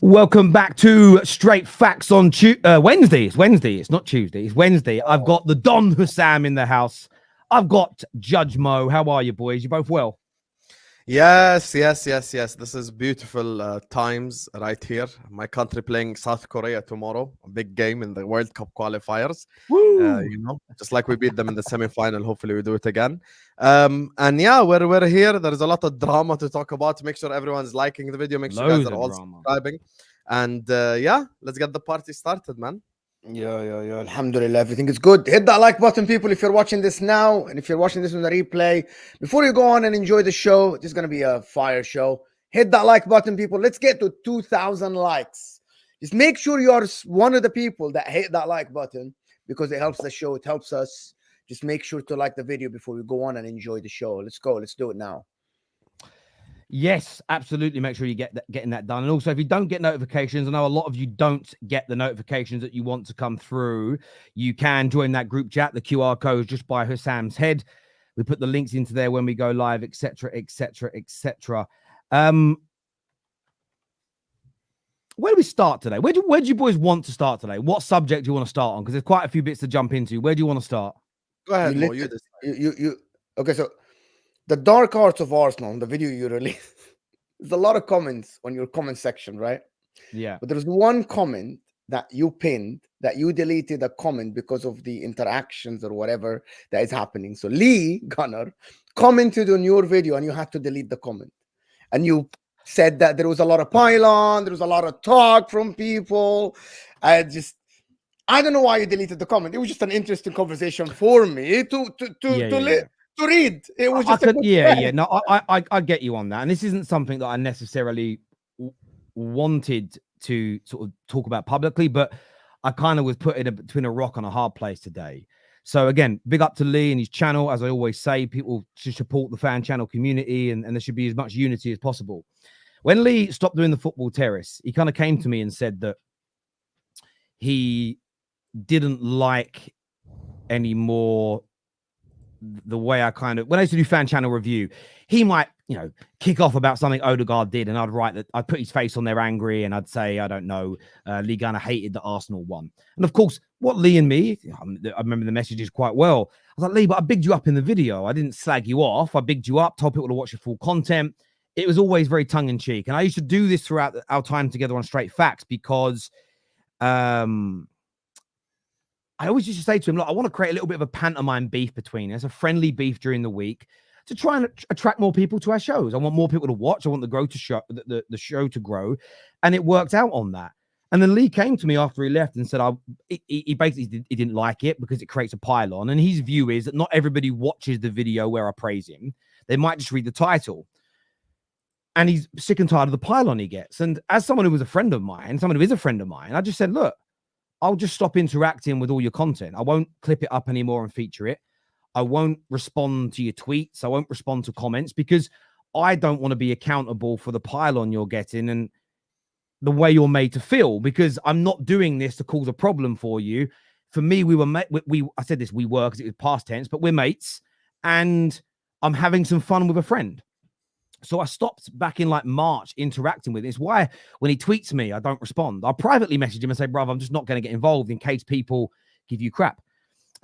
Welcome back to Straight Facts on Wednesday. It's Wednesday. It's not Tuesday. It's Wednesday. I've got the Don Husam in the house. I've got Judge Mo. How are you, boys? You both well? Yes. This is beautiful times right here. My country playing South Korea tomorrow. A big game in the World Cup qualifiers. Just like we beat them in the semi-final. Hopefully we do it again. And yeah, we're here. There's a lot of drama to talk about. Make sure everyone's liking the video. Make sure you guys are all subscribing. And yeah, let's get the party started, man. Yeah. Alhamdulillah, everything is good. Hit that like button, people, if you're watching this now, and if you're watching this on the replay. Before you go on and enjoy the show, this is going to be a fire show. Hit that like button, people. Let's get to 2,000 likes. Just make sure you are one of the people that hit that like button, because it helps the show. It helps us. Just make sure to like the video before we go on and enjoy the show. Let's go. Let's do it now. Yes, absolutely. Make sure you getting that done. And also, if you don't get notifications, I know a lot of you don't get the notifications that you want to come through. You can join that group chat. The QR code is just by Husam's head. We put the links into there when we go live, etc. Where do we start today? Where do you boys want to start today? What subject do you want to start on? Because there's quite a few bits to jump into. Where do you want to start? Go ahead, Mo. Okay, so the dark arts of Arsenal, the video you released, there's a lot of comments on your comment section, right? Yeah. But there's one comment that you pinned, that you deleted a comment because of the interactions or whatever that is happening. So Lee Gunner commented on your video and you had to delete the comment. And you said that there was a lot of pylon, there was a lot of talk from people. I don't know why you deleted the comment. It was just an interesting conversation for me to read. It was just No, I get you on that, and this isn't something that I necessarily wanted to sort of talk about publicly, but I kind of was put in between a rock and a hard place today. So again, big up to Lee and his channel. As I always say, people should support the fan channel community, and there should be as much unity as possible. When Lee stopped doing the football terrace, he kind of came to me and said that he didn't like anymore the way I when I used to do fan channel review, he might, kick off about something Odegaard did, and I'd write that, I'd put his face on there angry, and I'd say, I don't know, Lee Gunner hated that Arsenal won. And of course, what Lee and me, I remember the messages quite well. I was like, Lee, but I bigged you up in the video. I didn't slag you off. I bigged you up, told people to watch the full content. It was always very tongue in cheek. And I used to do this throughout our time together on Straight Facts, because I always used to say to him, look, I want to create a little bit of a pantomime beef between us, a friendly beef during the week, to try and attract more people to our shows. I want more people to watch. I want the show to grow. And it worked out on that. And then Lee came to me after he left and said, he basically didn't like it because it creates a pylon. And his view is that not everybody watches the video where I praise him. They might just read the title. And he's sick and tired of the pylon he gets. And as someone who is a friend of mine, I just said, look, I'll just stop interacting with all your content. I won't clip it up anymore and feature it. I won't respond to your tweets. I won't respond to comments, because I don't want to be accountable for the pylon you're getting and the way you're made to feel, because I'm not doing this to cause a problem for you. For me, I said this, we were, because it was past tense, but we're mates, and I'm having some fun with a friend. So I stopped back in like March interacting with him. It's why when he tweets me, I don't respond. I'll privately message him and say, brother, I'm just not going to get involved in case people give you crap.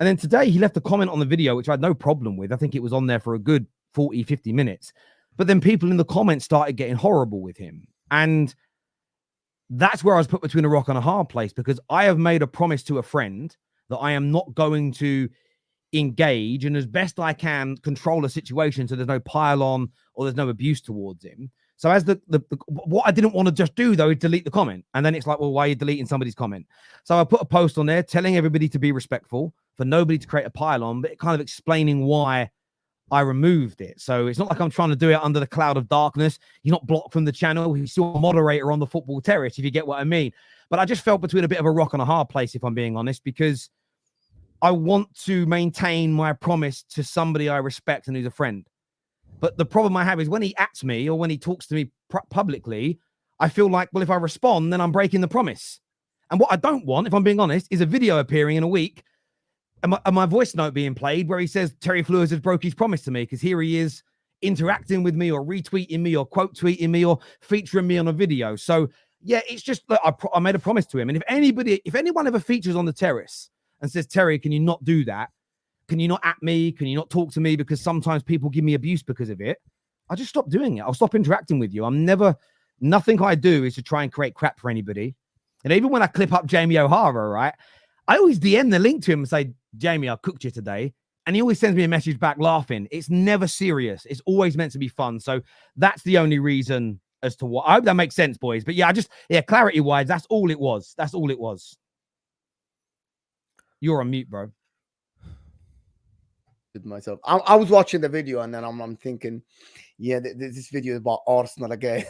And then today he left a comment on the video, which I had no problem with. I think it was on there for a good 40, 50 minutes. But then people in the comments started getting horrible with him. And that's where I was put between a rock and a hard place, because I have made a promise to a friend that I am not going to engage and as best I can control the situation so there's no pylon or there's no abuse towards him. So as what I didn't want to just do though is delete the comment, and then it's like, well, why are you deleting somebody's comment? So I put a post on there telling everybody to be respectful, for nobody to create a pylon, but kind of explaining why I removed it. So it's not like I'm trying to do it under the cloud of darkness. He's not blocked from the channel. He's still a moderator on the football terrace, if you get what I mean. But I just felt between a bit of a rock and a hard place, if I'm being honest, because I want to maintain my promise to somebody I respect and who's a friend. But the problem I have is when he ats me or when he talks to me publicly, I feel like, well, if I respond, then I'm breaking the promise. And what I don't want, if I'm being honest, is a video appearing in a week and my voice note being played where he says Terry Fleurs has broke his promise to me, because here he is interacting with me or retweeting me or quote tweeting me or featuring me on a video. So Yeah, it's just look, I made a promise to him, and if anyone ever features on the terrace and says, Terry, can you not do that? Can you not at me? Can you not talk to me? Because sometimes people give me abuse because of it. I just stop doing it. I'll stop interacting with you. Nothing I do is to try and create crap for anybody. And even when I clip up Jamie O'Hara, right, I always DM the link to him and say, Jamie, I cooked you today. And he always sends me a message back laughing. It's never serious. It's always meant to be fun. So that's the only reason as to what. I hope that makes sense, boys. But yeah, clarity wise, that's all it was. That's all it was. You're on mute, bro. With myself, I was watching the video and then I'm thinking, yeah, this video is about Arsenal again.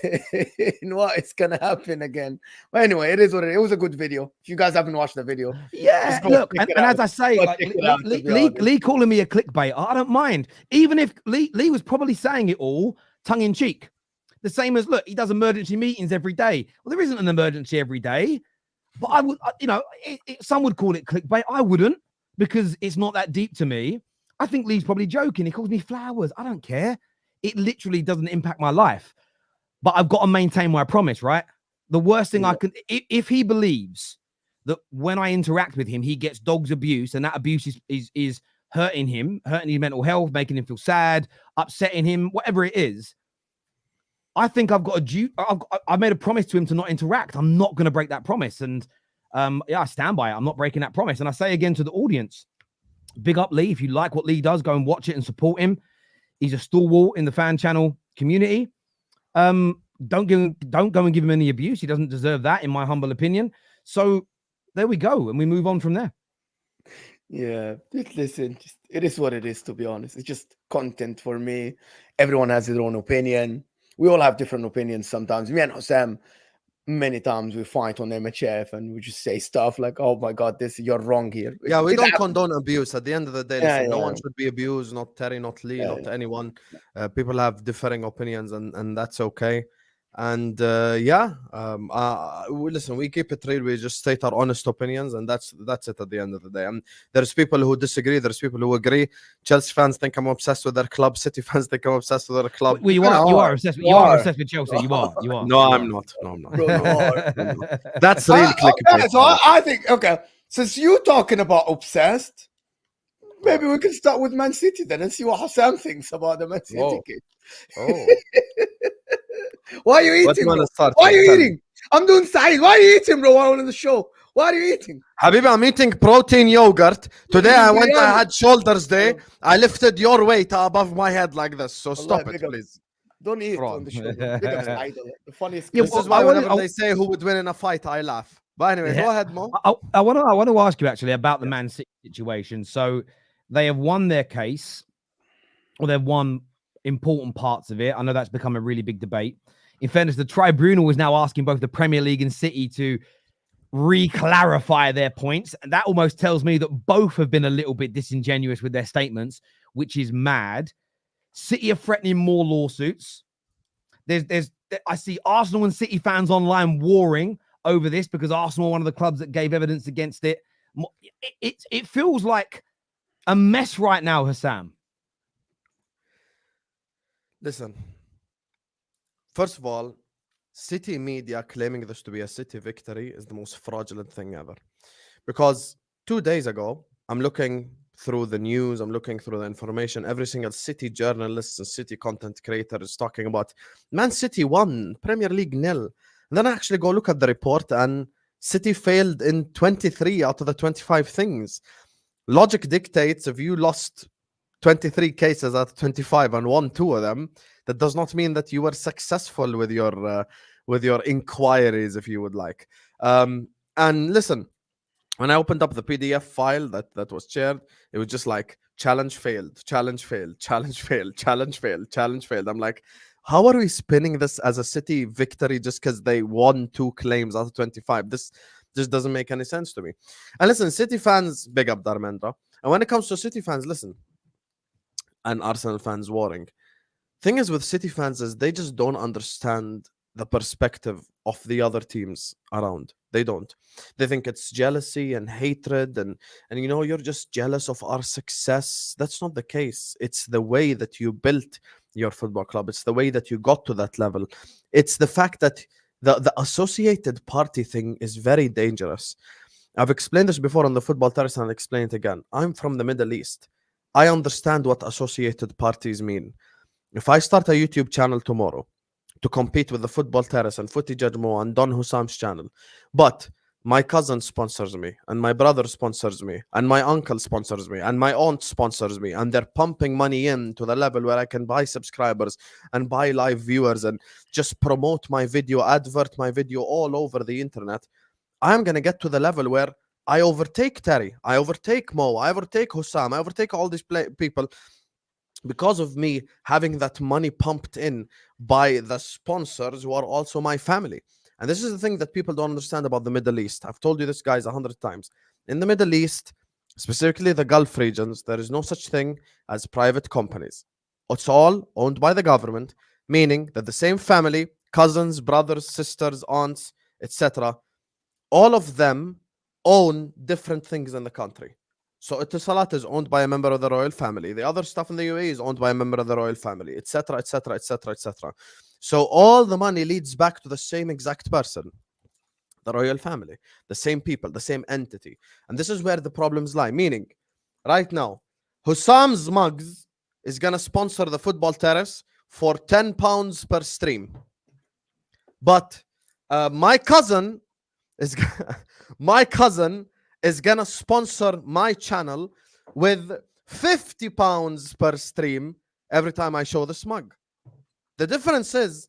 What is gonna happen again? But anyway, it is what it is. It was a good video. If you guys haven't watched the video, yeah, look, and as I say, like, Lee calling me a clickbait, I don't mind. Even if Lee was probably saying it all tongue in cheek, the same as look, he does emergency meetings every day. Well, there isn't an emergency every day, but I would, some would call it clickbait. I wouldn't, because it's not that deep to me. I think Lee's probably joking. He calls me flowers. I don't care. It literally doesn't impact my life. But I've got to maintain my promise, right? The worst thing I can, if he believes that when I interact with him, he gets dog's abuse and that abuse is hurting him, hurting his mental health, making him feel sad, upsetting him, whatever it is, I think I've got I made a promise to him to not interact. I'm not going to break that promise. And yeah, I stand by it. I'm not breaking that promise. And I say again to the audience, big up Lee. If you like what Lee does, go and watch it and support him. He's a stalwart in the fan channel community. Don't go and give him any abuse. He doesn't deserve that, in my humble opinion. So there we go, and we move on from there. Yeah, listen, it is what it is, to be honest. It's just content for me. Everyone has their own opinion. We all have different opinions sometimes. Me and Husam, many times we fight on MHF and we just say stuff like, oh my God, you're wrong here. Yeah, we don't condone abuse. At the end of the day, listen, no one should be abused, not Terry, not Lee, not anyone. People have differing opinions, and that's okay. And listen, we keep it real. We just state our honest opinions, and that's it at the end of the day. And there's people who disagree. There's people who agree. Chelsea fans think I'm obsessed with their club. City fans think I'm obsessed with their club. Well, you are obsessed. You are obsessed with Chelsea. You are. No, I'm not. No, I'm not. No. That's real clickbait. So I think, okay, since you're talking about obsessed, maybe we can start with Man City then and see what Husam thinks about the Man City kid. Oh. Why are you eating? Why are you eating? I'm doing Saeed. Why are you eating, bro? While on the show, why are you eating? Habibi, I'm eating protein yogurt. Today I had shoulders day. I lifted your weight above my head like this. So stop it, please. Don't eat on the show. The funniest. This is why whenever they say who would win in a fight, I laugh. But anyway, go ahead, Mo. I want to ask you actually about the Man City situation. So they have won their case, or they've won important parts of it. I know that's become a really big debate. In fairness, the tribunal is now asking both the Premier League and City to re-clarify their points. And that almost tells me that both have been a little bit disingenuous with their statements, which is mad. City are threatening more lawsuits. I see Arsenal and City fans online warring over this because Arsenal are one of the clubs that gave evidence against it. It feels like a mess right now, Husam. Listen, first of all, City media claiming this to be a City victory is the most fraudulent thing ever. Because 2 days ago, I'm looking through the news, I'm looking through the information. Every single City journalist and City content creator is talking about Man City won, Premier League 0. And then I actually go look at the report, and City failed in 23 out of the 25 things. Logic dictates if you lost 23 cases out of 25 and won 2 of them, that does not mean that you were successful with your inquiries, if you would like. And listen, when I opened up the PDF file that was shared, it was just like challenge failed, challenge failed, challenge failed, challenge failed, challenge failed. I'm like, how are we spinning this as a City victory just because they won 2 claims out of 25? This just doesn't make any sense to me. And listen, City fans, big up Darmendra. And when it comes to City fans, listen, and Arsenal fans warring. Thing is with City fans is they just don't understand the perspective of the other teams around. They don't. They think it's jealousy and hatred and you're just jealous of our success. That's not the case. It's the way that you built your football club. It's the way that you got to that level. It's the fact that The associated party thing is very dangerous. I've explained this before on the Football Terrace, and I'll explain it again. I'm from the Middle East. I understand what associated parties mean. If I start a YouTube channel tomorrow to compete with the Football Terrace and Footy Judge Mo and Don Husam's channel, but my cousin sponsors me, and my brother sponsors me, and my uncle sponsors me, and my aunt sponsors me, and they're pumping money in to the level where I can buy subscribers and buy live viewers and just promote my video, advert my video all over the internet. I'm going to get to the level where I overtake Terry, I overtake Mo, I overtake Husam, I overtake all these people because of me having that money pumped in by the sponsors who are also my family. And this is the thing that people don't understand about the Middle East. I've told you this, guys, 100 times. In the Middle East, specifically the Gulf regions, there is no such thing as private companies. It's all owned by the government, meaning that the same family, cousins, brothers, sisters, aunts, etc., all of them own different things in the country. So Etisalat is owned by a member of the royal family. The other stuff in the UAE is owned by a member of the royal family, etc., etc., etc., etc. So all the money leads back to the same exact person, the royal family, the same people, the same entity. And this is where the problems lie. Meaning, right now, Husam's mugs is going to sponsor the Football Terrace for £10 per stream. But my cousin is going to sponsor my channel with £50 per stream every time I show this mug. The difference is,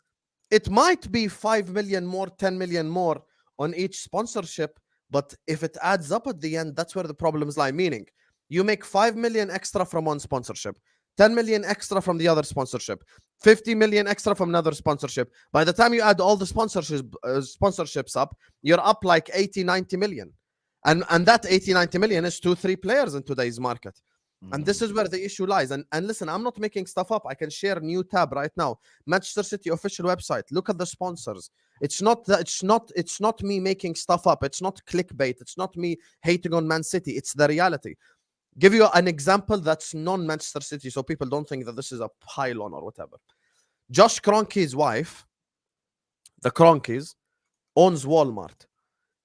it might be 5 million more, 10 million more on each sponsorship, but if it adds up at the end, that's where the problems lie. Meaning, you make 5 million extra from one sponsorship, 10 million extra from the other sponsorship, 50 million extra from another sponsorship. By the time you add all the sponsorships up, you're up like 80, 90 million. And that 80, 90 million is 2-3 players in today's market. And this is where the issue lies. And listen, I'm not making stuff up. I can share a new tab right now. Manchester City official website. Look at the sponsors. It's not me making stuff up. It's not clickbait. It's not me hating on Man City. It's the reality. Give you an example that's non-Manchester City, so people don't think that this is a pylon or whatever. Josh Kroenke's wife, the Kroenkes, owns Walmart.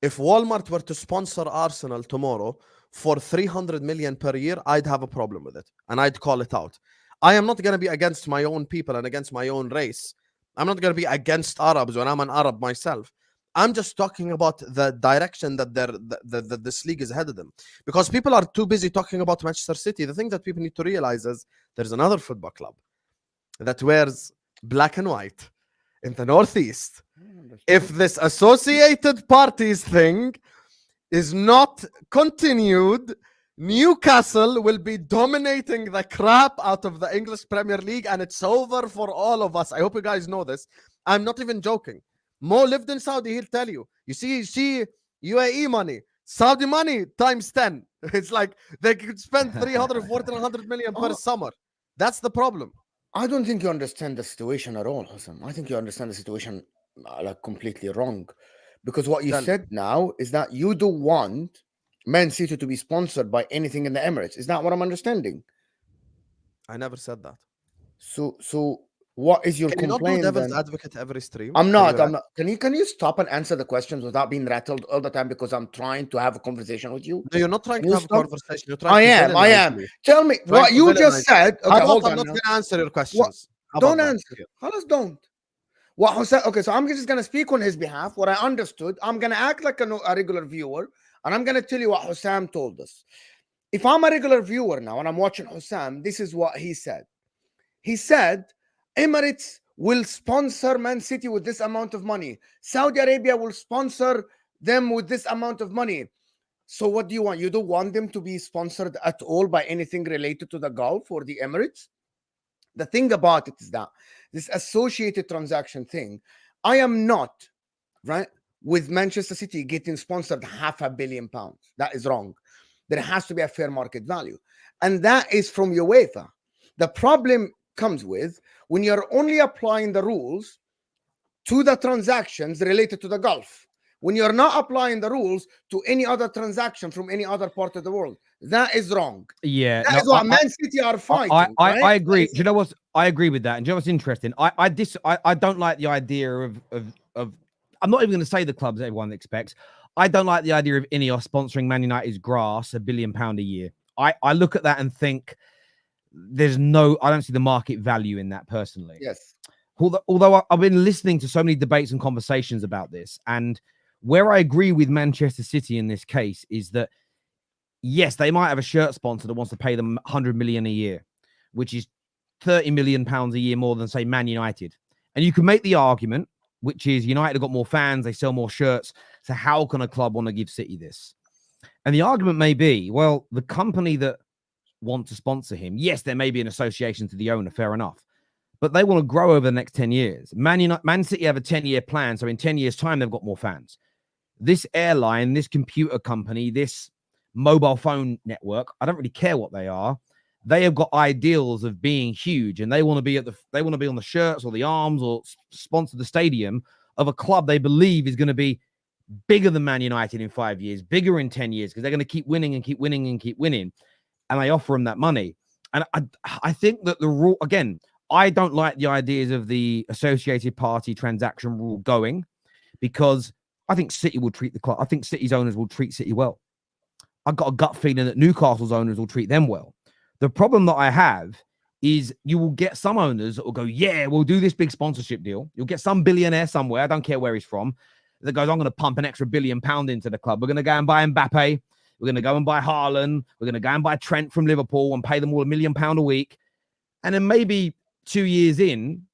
If Walmart were to sponsor Arsenal tomorrow for 300 million per year, I'd have a problem with it, and I'd call it out. I am not going to be against my own people and against my own race. I'm not going to be against Arabs when I'm an Arab myself. I'm just talking about the direction that this league is headed in. Because people are too busy talking about Manchester City. The thing that people need to realize is there's another football club that wears black and white in the Northeast. If this associated parties thing is not continued, Newcastle will be dominating the crap out of the English Premier League, and it's over for all of us. I hope you guys know this. I'm not even joking. Mo lived in Saudi, he'll tell you. You see UAE money, Saudi money times 10. It's like they could spend 300, 400 million per summer. That's the problem. I don't think you understand the situation at all, Husam. I think you understand the situation like completely wrong. Because what you said now is that you don't want Man City to be sponsored by anything in the Emirates. Is that what I'm understanding? I never said that. So what is your complaint? Can you not do devil's advocate every stream? I'm not. Can you stop and answer the questions without being rattled all the time, because I'm trying to have a conversation with you? No, you're not trying to have a conversation. You're trying I am. Tell me what you just said. Okay, hold on. I'm not going to answer your questions. Don't answer. Don't. What Husam? Okay, so I'm just going to speak on his behalf. What I understood, I'm going to act like a regular viewer, and I'm going to tell you what Husam told us. If I'm a regular viewer now and I'm watching Husam, this is what he said. He said, Emirates will sponsor Man City with this amount of money. Saudi Arabia will sponsor them with this amount of money. So what do you want? You don't want them to be sponsored at all by anything related to the Gulf or the Emirates? The thing about it is that this associated transaction thing, I am not, right, with Manchester City getting sponsored £500 million. That is wrong. There has to be a fair market value. And that is from UEFA. The problem comes with when you're only applying the rules to the transactions related to the Gulf, when you're not applying the rules to any other transaction from any other part of the world. That is wrong. Yeah, that is what Man City are fighting. I agree. Do you know what? I agree with that. And do you know what's interesting? I don't like the idea of I'm not even going to say the clubs everyone expects. I don't like the idea of Ineos sponsoring Man United's grass £1 billion a year. I look at that and think I don't see the market value in that personally. Yes. Although I've been listening to so many debates and conversations about this, and where I agree with Manchester City in this case is that, yes, they might have a shirt sponsor that wants to pay them 100 million a year, which is 30 million pounds a year more than, say, Man United. And you can make the argument, which is United have got more fans, they sell more shirts. So how can a club want to give City this? And the argument may be, well, the company that want to sponsor him, yes, there may be an association to the owner, fair enough, but they want to grow over the next 10 years. Man City have a 10-year plan, so in 10 years' time, they've got more fans. This airline, this computer company, this mobile phone network, I don't really care what they are. They have got ideals of being huge, and they want to be on the shirts or the arms or sponsor the stadium of a club they believe is going to be bigger than Man United in 5 years, bigger in 10 years, because they're going to keep winning and keep winning and keep winning. And they offer them that money. And I think that the rule, again, I don't like the ideas of the associated party transaction rule going, because I think City will treat the club. I think City's owners will treat City well. I've got a gut feeling that Newcastle's owners will treat them well. The problem that I have is you will get some owners that will go, yeah, we'll do this big sponsorship deal. You'll get some billionaire somewhere, I don't care where he's from, that goes, I'm going to pump an extra £1 billion into the club. We're going to go and buy Mbappe. We're going to go and buy Haaland. We're going to go and buy Trent from Liverpool and pay them all £1 million a week. And then maybe 2 years in,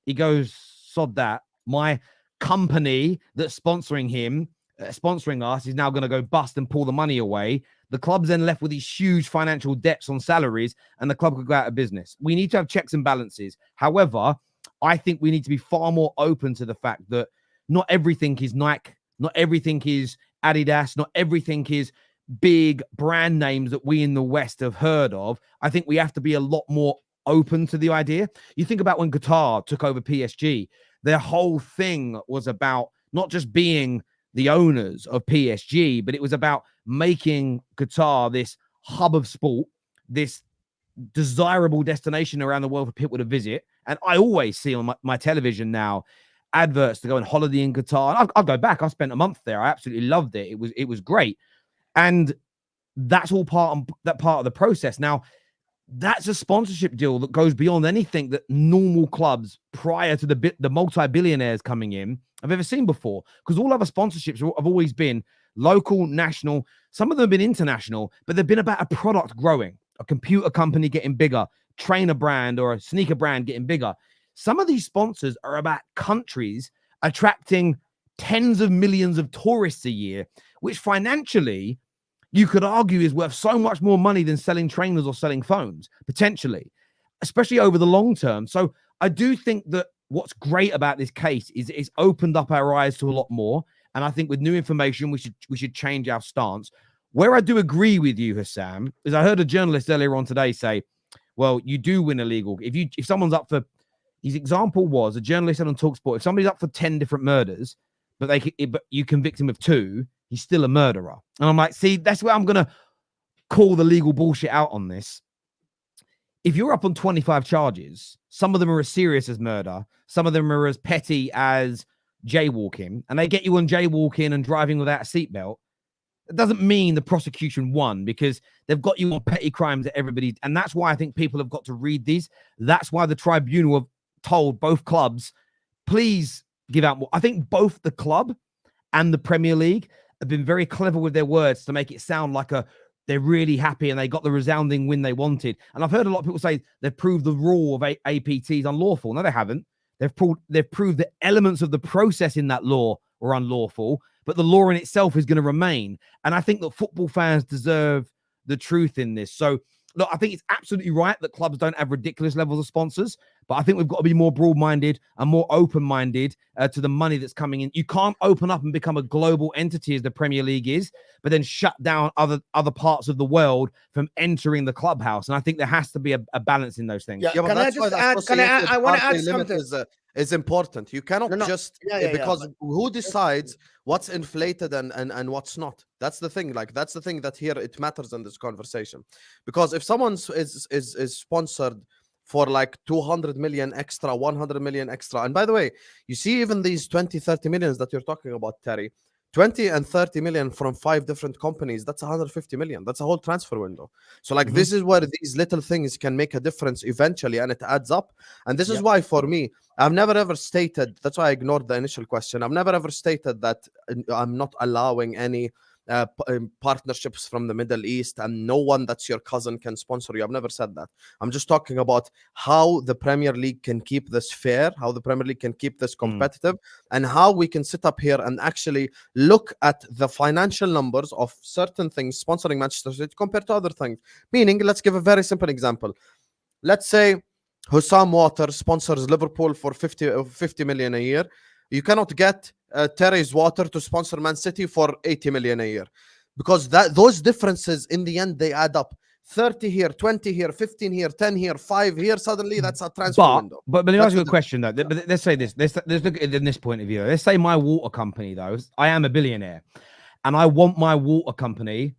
he goes, sod that. My company that's sponsoring him, sponsoring us, is now going to go bust and pull the money away. The club's then left with these huge financial debts on salaries, and the club could go out of business. We need to have checks and balances. However, I think we need to be far more open to the fact that not everything is Nike, not everything is Adidas, not everything is big brand names that we in the West have heard of. I think we have to be a lot more open to the idea. You think about when Qatar took over PSG, their whole thing was about not just being the owners of PSG, but it was about making Qatar this hub of sport, this desirable destination around the world for people to visit. And I always see on my television now adverts to go on holiday in Qatar. I'll go back. I spent a month there. I absolutely loved it. It was great. And that's all part of the process. Now, that's a sponsorship deal that goes beyond anything that normal clubs prior to the multi-billionaires coming in I've ever seen before. Because all other sponsorships have always been local, national. Some of them have been international, but they've been about a product growing, a computer company getting bigger, trainer brand or a sneaker brand getting bigger. Some of these sponsors are about countries attracting tens of millions of tourists a year, which financially you could argue is worth so much more money than selling trainers or selling phones, potentially, especially over the long term. So I do think that what's great about this case is it's opened up our eyes to a lot more. And I think with new information, we should change our stance. Where I do agree with you, Husam, is I heard a journalist earlier on today say, well, you do win a legal. If someone's up for, his example was a journalist said on TalkSport, if somebody's up for 10 different murders, but you convict him of 2, he's still a murderer. And I'm like, see, that's where I'm going to call the legal bullshit out on this. If you're up on 25 charges, some of them are as serious as murder. Some of them are as petty as jaywalking, and they get you on jaywalking and driving without a seatbelt. It doesn't mean the prosecution won, because they've got you on petty crimes that everybody. And that's why I think people have got to read these. That's why the tribunal have told both clubs, please give out more. I think both the club and the Premier League have been very clever with their words to make it sound like they're really happy and they got the resounding win they wanted. And I've heard a lot of people say they've proved the rule of APT is unlawful. No, they haven't. They've proved the elements of the process in that law were unlawful, but the law in itself is going to remain. And I think that football fans deserve the truth in this. So, look, I think it's absolutely right that clubs don't have ridiculous levels of sponsors, but I think we've got to be more broad-minded and more open-minded to the money that's coming in. You can't open up and become a global entity as the Premier League is, but then shut down other parts of the world from entering the clubhouse. And I think there has to be a balance in those things. Yeah, can I just add? I want to add something. Is important. You cannot because who decides what's inflated and what's not? That's the thing. Like, that's the thing that here it matters in this conversation. Because if someone is sponsored for like 200 million extra, 100 million extra. And by the way, you see even these 20, 30 millions that you're talking about, Terry, 20 and 30 million from 5 different companies, that's 150 million. That's a whole transfer window. So like this is where these little things can make a difference eventually, and it adds up. And this is why for me, I've never ever stated, that's why I ignored the initial question. I've never ever stated that I'm not allowing any partnerships from the Middle East, and no one that's your cousin can sponsor you. I've never said that. I'm just talking about how the Premier League can keep this fair, how the Premier League can keep this competitive, and how we can sit up here and actually look at the financial numbers of certain things sponsoring Manchester City compared to other things. Meaning, let's give a very simple example. Let's say Husam Water sponsors Liverpool for 50 million a year. You cannot get Terry's Water to sponsor Man City for 80 million a year, because those differences in the end, they add up. 30 here, 20 here, 15 here, 10 here, 5 here. Suddenly that's a transfer window. But let me ask you a question though. Let's say this. Let's look at it in this point of view. Let's say my water company, though, I am a billionaire, and I want my water company.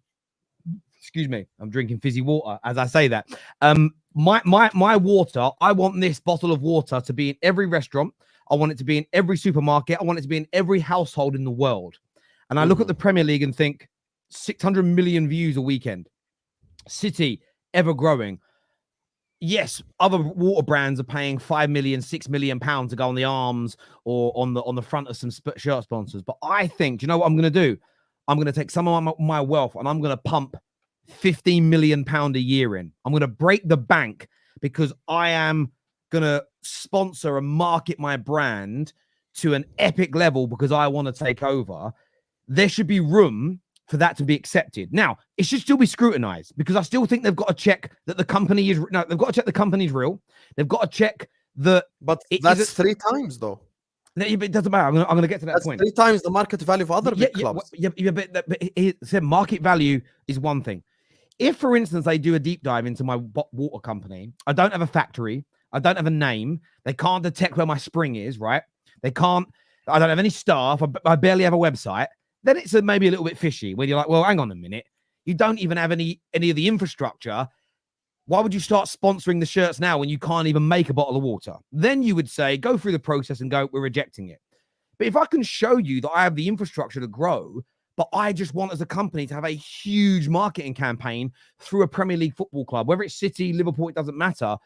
Excuse me, I'm drinking fizzy water as I say that. My water, I want this bottle of water to be in every restaurant. I want it to be in every supermarket. I want it to be in every household in the world. And I look at the Premier League and think 600 million views a weekend. City, ever growing. Yes, other water brands are paying 5 million, 6 million pounds to go on the arms or on the front of some shirt sponsors. But I think, do you know what I'm going to do? I'm going to take some of my wealth and I'm going to pump 15 million pound a year in. I'm going to break the bank because I am going to sponsor and market my brand to an epic level because I want to take over. There should be room for that to be accepted. Now, it should still be scrutinized because I still think they've got to check that the company is they've got to check the company's real. They've got to check that. But that's 3 times though. No, it doesn't matter. I'm going to get to that point. 3 times the market value of other big clubs. But market value is one thing. If, for instance, they do a deep dive into my water company, I don't have a factory. I don't have a name. They can't detect where my spring is, right? They can't. I don't have any staff. I barely have a website. Then it's maybe a little bit fishy when you're like, well, hang on a minute. You don't even have any of the infrastructure. Why would you start sponsoring the shirts now when you can't even make a bottle of water? Then you would say, go through the process and go, we're rejecting it. But if I can show you that I have the infrastructure to grow, but I just want as a company to have a huge marketing campaign through a Premier League football club, whether it's City, Liverpool, it doesn't matter.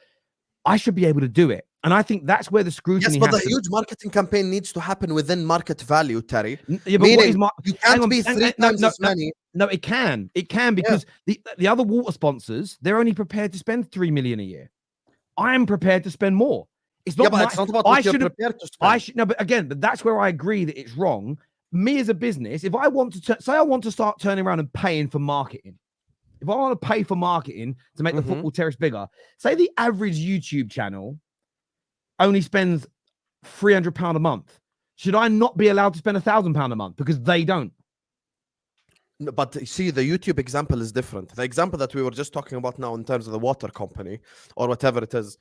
I should be able to do it. And I think that's where the scrutiny. Yes, but the huge marketing campaign needs to happen within market value, Terry. Yeah, but meaning you can't be 3 times as many. No, it can. It can because the other water sponsors, they're only prepared to spend 3 million a year. I am prepared to spend more. It's not, it's not about what you're prepared to spend. But that's where I agree that it's wrong. Me as a business, if I want to say I want to start turning around and paying for marketing, if I want to pay for marketing to make the football terrace bigger, say the average YouTube channel only spends £300 a month. Should I not be allowed to spend £1,000 a month because they don't? But you see, the YouTube example is different. The example that we were just talking about now in terms of the water company or whatever it is,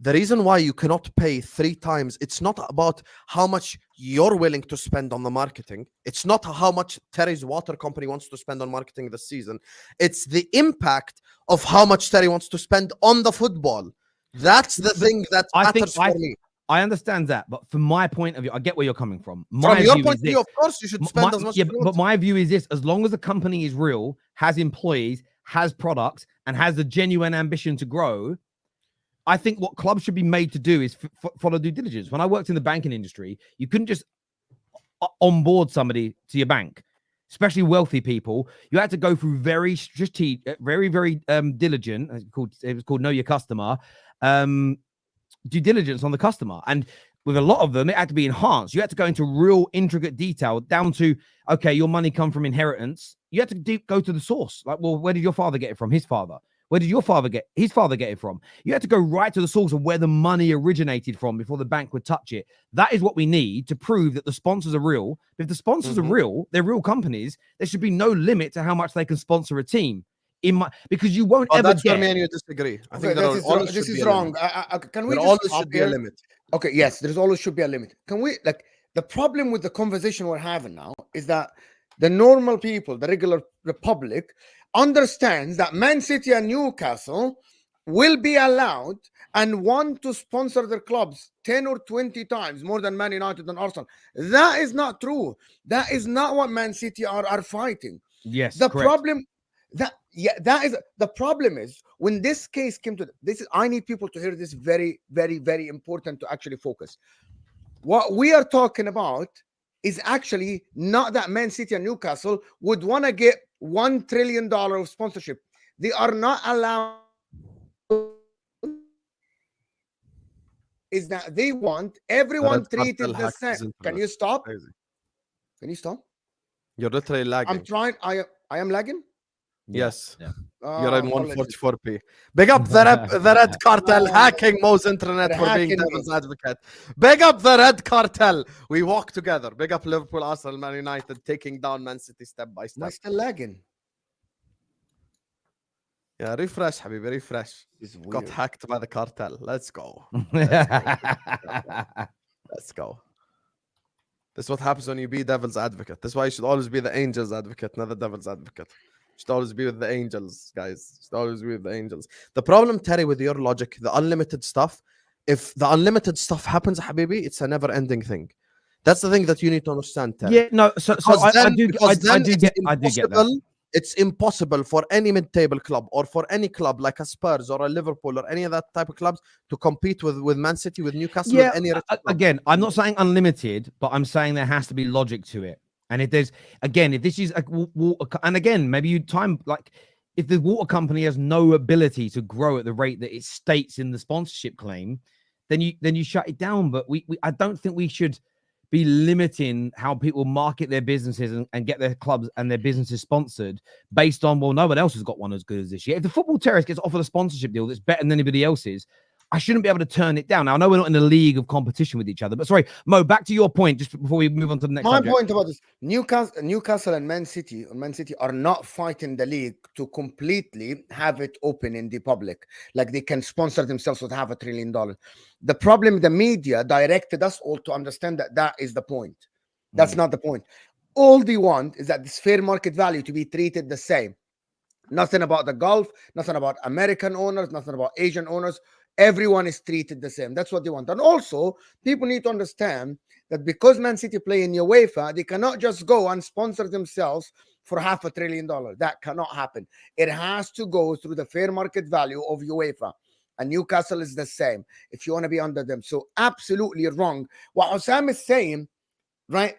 the reason why you cannot pay 3 times, it's not about how much you're willing to spend on the marketing. It's not how much Terry's water company wants to spend on marketing this season. It's the impact of how much Terry wants to spend on the football. That's the thing that matters for me. I understand that, but from my point of view, I get where you're coming from. From your point of view, of course, you should spend as much. Yeah, but my view is this: as long as the company is real, has employees, has products, and has a genuine ambition to grow, I think what clubs should be made to do is follow due diligence. When I worked in the banking industry, you couldn't just onboard somebody to your bank, especially wealthy people. You had to go through very strategic, very diligent. It was called know your customer. Due diligence on the customer, and with a lot of them it had to be enhanced. You had to go into real intricate detail down to, okay, your money come from inheritance. You had to go to the source, like, well, where did your father get it from? His father. Where did your father get his father get it from? You had to go right to the source of where the money originated from before the bank would touch it. That is what we need to prove that the sponsors are real. If the sponsors are real, they're real companies, there should be no limit to how much they can sponsor a team. Because you won't ever that's get. where me and you disagree. I think this is wrong. Can we there always should be a limit. Okay, yes, there's always should be a limit. Can we, like, the problem with the conversation we're having now is that the normal people, the regular public, understands that Man City and Newcastle will be allowed and want to sponsor their clubs 10 or 20 times more than Man United and Arsenal. That is not true. That is not what Man City are fighting. Yes, the correct. problem that is the problem is when this case came to this is, I need people to hear this, very, very, very important to actually focus. What we are talking about is actually not that Man City and Newcastle would want to get $1 trillion of sponsorship. They are not allowed. Is that they want everyone treated the same. Can you stop? Crazy. Can you stop? You're literally lagging. I'm trying. I am lagging. Yes. Yeah. You're in 144p. Big up the Red Cartel hacking Mo's internet for being devil's advocate. Big up the Red Cartel. We walk together. Big up Liverpool, Arsenal, Man United, taking down Man City step by step. Am I still lagging? Yeah, refresh, Habibi, refresh. Got hacked by the cartel. Let's go. Let's go. This is what happens when you be devil's advocate. This is why you should always be the angel's advocate, not the devil's advocate. You should always be with the angels, guys. You should always be with the angels. The problem, Terry, with your logic, the unlimited stuff, if the unlimited stuff happens, Habibi, it's a never-ending thing. That's the thing that you need to understand, Terry. Yeah, no, so I do get that. It's impossible for any mid-table club or for any club like a Spurs or a Liverpool or any of that type of clubs to compete with Man City, with Newcastle, Yeah, with any again, I'm not saying unlimited, but I'm saying there has to be logic to it. And if there's, again, if this is a water, and again, maybe you time, like, if the water company has no ability to grow at the rate that it states in the sponsorship claim, then you shut it down. But I don't think we should be limiting how people market their businesses and get their clubs and their businesses sponsored based on, well, no one else has got one as good as this year. If the Football Terrace gets offered a sponsorship deal that's better than anybody else's, I shouldn't be able to turn it down. Now, I know we're not in a league of competition with each other, but sorry, Mo, back to your point, just before we move on to the next subject. My point about this, Newcastle and Man City are not fighting the league to completely have it open in the public. Like they can sponsor themselves with $500 billion. The problem, the media directed us all to understand that is the point. That's not the point. All they want is that this fair market value to be treated the same. Nothing about the Gulf, nothing about American owners, nothing about Asian owners. Everyone is treated the same. That's what they want. And also, people need to understand that because Man City play in UEFA, they cannot just go and sponsor themselves for $500 billion. That cannot happen. It has to go through the fair market value of UEFA. And Newcastle is the same if you want to be under them. So absolutely wrong. What Husam is saying, right,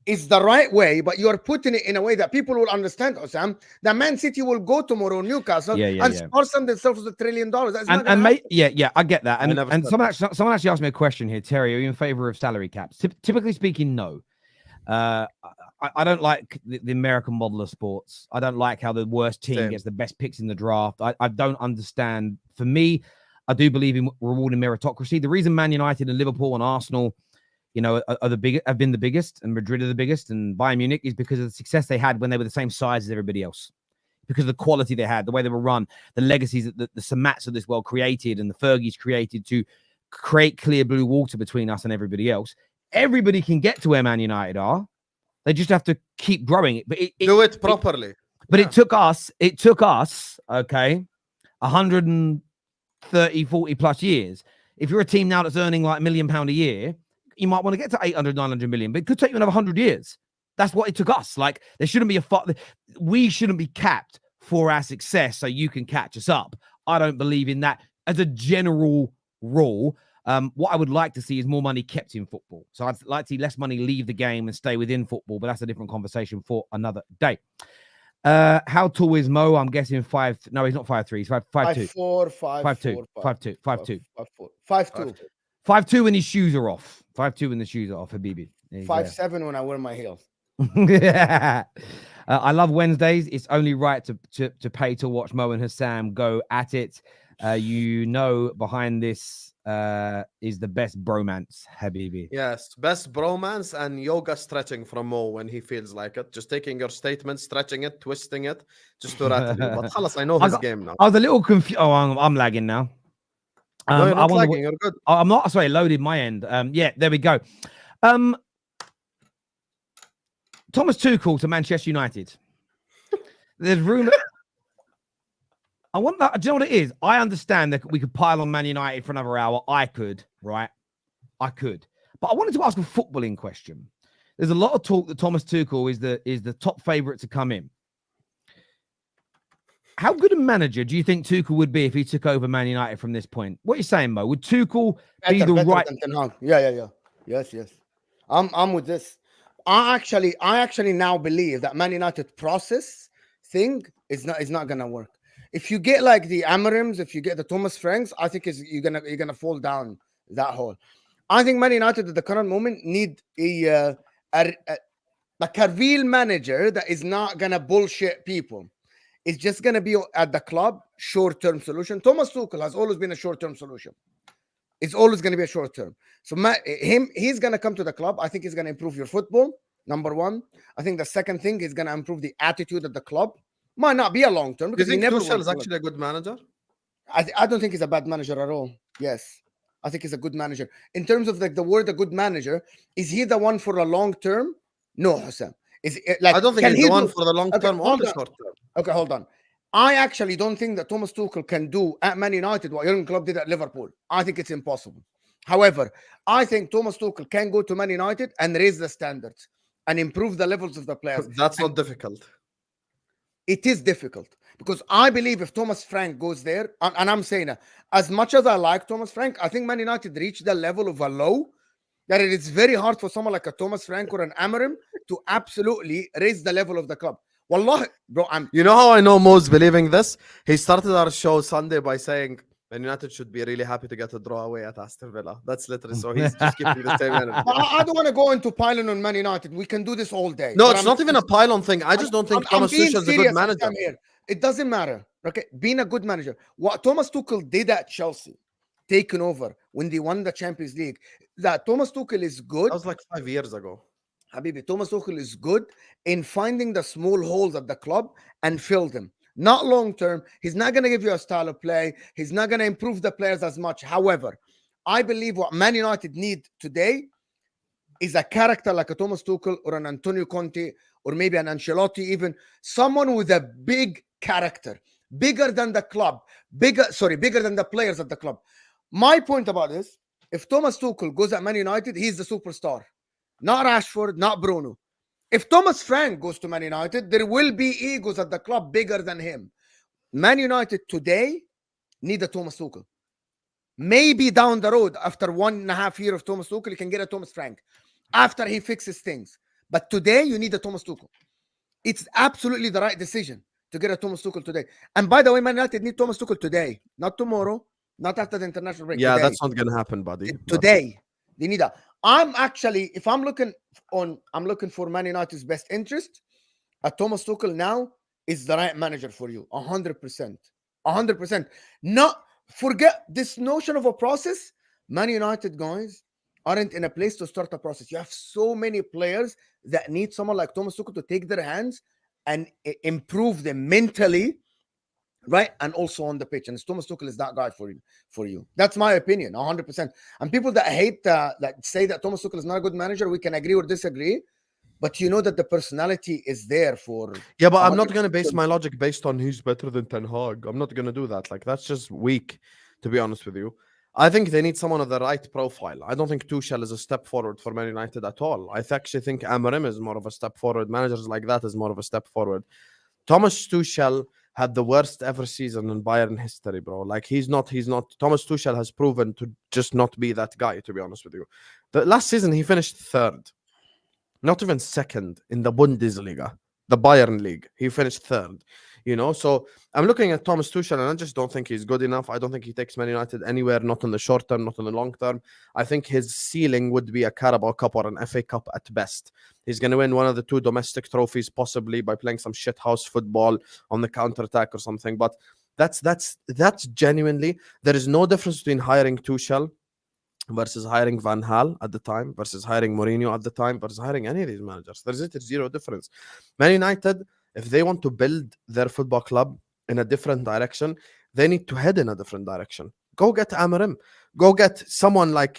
is the right way, but you're putting it in a way that people will understand, Husam, that Man City will go tomorrow Newcastle and sponsor themselves with $1 trillion. That's I get that. And someone actually asked me a question here, Terry. Are you in favor of salary caps? Typically speaking, no. I don't like the American model of sports. I don't like how the worst team gets the best picks in the draft. I don't understand. For me, I do believe in rewarding meritocracy. The reason Man United and Liverpool and Arsenal, you know, have been the biggest, and Madrid are the biggest, and Bayern Munich is because of the success they had when they were the same size as everybody else. Because of the quality they had, the way they were run, the legacies that the Samats of this world created and the Fergies created to create clear blue water between us and everybody else. Everybody can get to where Man United are. They just have to keep growing it. But do it properly. It took us, okay, 130, 40 plus years. If you're a team now that's earning like £1 million a year, you might want to get to 800, 900 million, but it could take you another 100 years. That's what it took us. Like, there shouldn't be we shouldn't be capped for our success so you can catch us up. I don't believe in that as a general rule. What I would like to see is more money kept in football. So I'd like to see less money leave the game and stay within football, but that's a different conversation for another day. How tall is Mo? I'm guessing 5. No, he's not 5'3". He's 5'2". 5'2". 5'2" when his shoes are off. 5'2" when the shoes are off, Habibi. 5'7" when I wear my heels. I love Wednesdays. It's only right to pay to watch Mo and Husam go at it. You know, behind this is the best bromance, Habibi. Yes, best bromance and yoga stretching from Mo when he feels like it. Just taking your statement, stretching it, twisting it, just to rattle you. But khalas, I know his game now. I was a little confused. Oh, I'm lagging now. No, you're not lagging. You're good. I'm not. Sorry, loaded my end. Yeah, there we go. Thomas Tuchel to Manchester United. There's rumor. I want that. Do you know what it is? I understand that we could pile on Man United for another hour. I could, right? I could. But I wanted to ask a footballing question. There's a lot of talk that Thomas Tuchel is the top favourite to come in. How good a manager do you think Tuchel would be if he took over Man United from this point? What are you saying, Mo? Would Tuchel be the right? Than Ten Hag. Yeah. Yes. I'm with this. I actually now believe that Man United process thing is not gonna work. If you get like the Amorims, if you get the Thomas Franks, I think you're gonna fall down that hole. I think Man United at the current moment need a real manager that is not gonna bullshit people. It's just gonna be at the club short-term solution. Thomas Tuchel has always been a short-term solution. It's always going to be a short term. So he's going to come to the club. I think he's going to improve your football. Number one. I think the second thing is going to improve the attitude of the club. Might not be a long term. Do you think Tuchel is actually a good manager? I don't think he's a bad manager at all. Yes. I think he's a good manager. In terms of like the word a good manager, is he the one for a long term? No, Husam. Is it, like, I don't think he's the one for the long term or the short term. Okay, hold on. I actually don't think that Thomas Tuchel can do at Man United what Jurgen Klopp did at Liverpool. I think it's impossible. However, I think Thomas Tuchel can go to Man United and raise the standards and improve the levels of the players. That's not difficult. It is difficult because I believe if Thomas Frank goes there, and I'm saying as much as I like Thomas Frank, I think Man United reached the level of a low that it is very hard for someone like a Thomas Frank or an Amorim to absolutely raise the level of the club. Wallah, bro, You know how I know Mo's believing this? He started our show Sunday by saying Man United should be really happy to get a draw away at Aston Villa. That's literally so he's just keeping the same energy. I don't want to go into piling on Man United. We can do this all day. No, it's not even a pile-on thing. I just don't think Thomas Tuchel is a good manager. It doesn't matter. Okay, being a good manager. What Thomas Tuchel did at Chelsea, taken over when they won the Champions League, that Thomas Tuchel is good. That was like 5 years ago. Habibi, Thomas Tuchel is good in finding the small holes at the club and fill them. Not long term. He's not going to give you a style of play. He's not going to improve the players as much. However, I believe what Man United need today is a character like a Thomas Tuchel or an Antonio Conte or maybe an Ancelotti, even someone with a big character, bigger than the club, bigger than the players at the club. My point about this, if Thomas Tuchel goes at Man United, he's the superstar. Not Rashford, not Bruno. If Thomas Frank goes to Man United, there will be egos at the club bigger than him. Man United today need a Thomas Tuchel. Maybe down the road, after 1.5 years of Thomas Tuchel, you can get a Thomas Frank after he fixes things. But today, you need a Thomas Tuchel. It's absolutely the right decision to get a Thomas Tuchel today. And by the way, Man United need Thomas Tuchel today, not tomorrow, not after the international break. Yeah, today. that's not going to happen, buddy. Today, they need that. I'm actually, if I'm looking for Man United's best interest, a Thomas Tuchel now is the right manager for you. 100%. 100%. Not forget this notion of a process. Man United guys aren't in a place to start a process. You have so many players that need someone like Thomas Tuchel to take their hands and improve them mentally, right? And also on the pitch. And Thomas Tuchel is that guy for you. That's my opinion, 100%. And people that hate that say that Thomas Tuchel is not a good manager, we can agree or disagree. But you know that the personality is there for... Yeah, but I'm not going to base my logic based on who's better than Ten Hag. I'm not going to do that. Like, that's just weak, to be honest with you. I think they need someone of the right profile. I don't think Tuchel is a step forward for Man United at all. I actually think Amorim is more of a step forward. Managers like that is more of a step forward. Thomas Tuchel had the worst ever season in Bayern history, bro. Like, he's not. Thomas Tuchel has proven to just not be that guy, to be honest with you. The last season, he finished third. Not even second in the Bundesliga, the Bayern League. He finished third, you know? So I'm looking at Thomas Tuchel, and I just don't think he's good enough. I don't think he takes Man United anywhere, not in the short term, not in the long term. I think his ceiling would be a Carabao Cup or an FA Cup at best. He's going to win one of the two domestic trophies, possibly by playing some shithouse football on the counter-attack or something. But that's genuinely, there is no difference between hiring Tuchel versus hiring Van Gaal at the time, versus hiring Mourinho at the time, versus hiring any of these managers. There's zero difference. Man United, if they want to build their football club in a different direction, they need to head in a different direction. Go get Amorim. Go get someone like...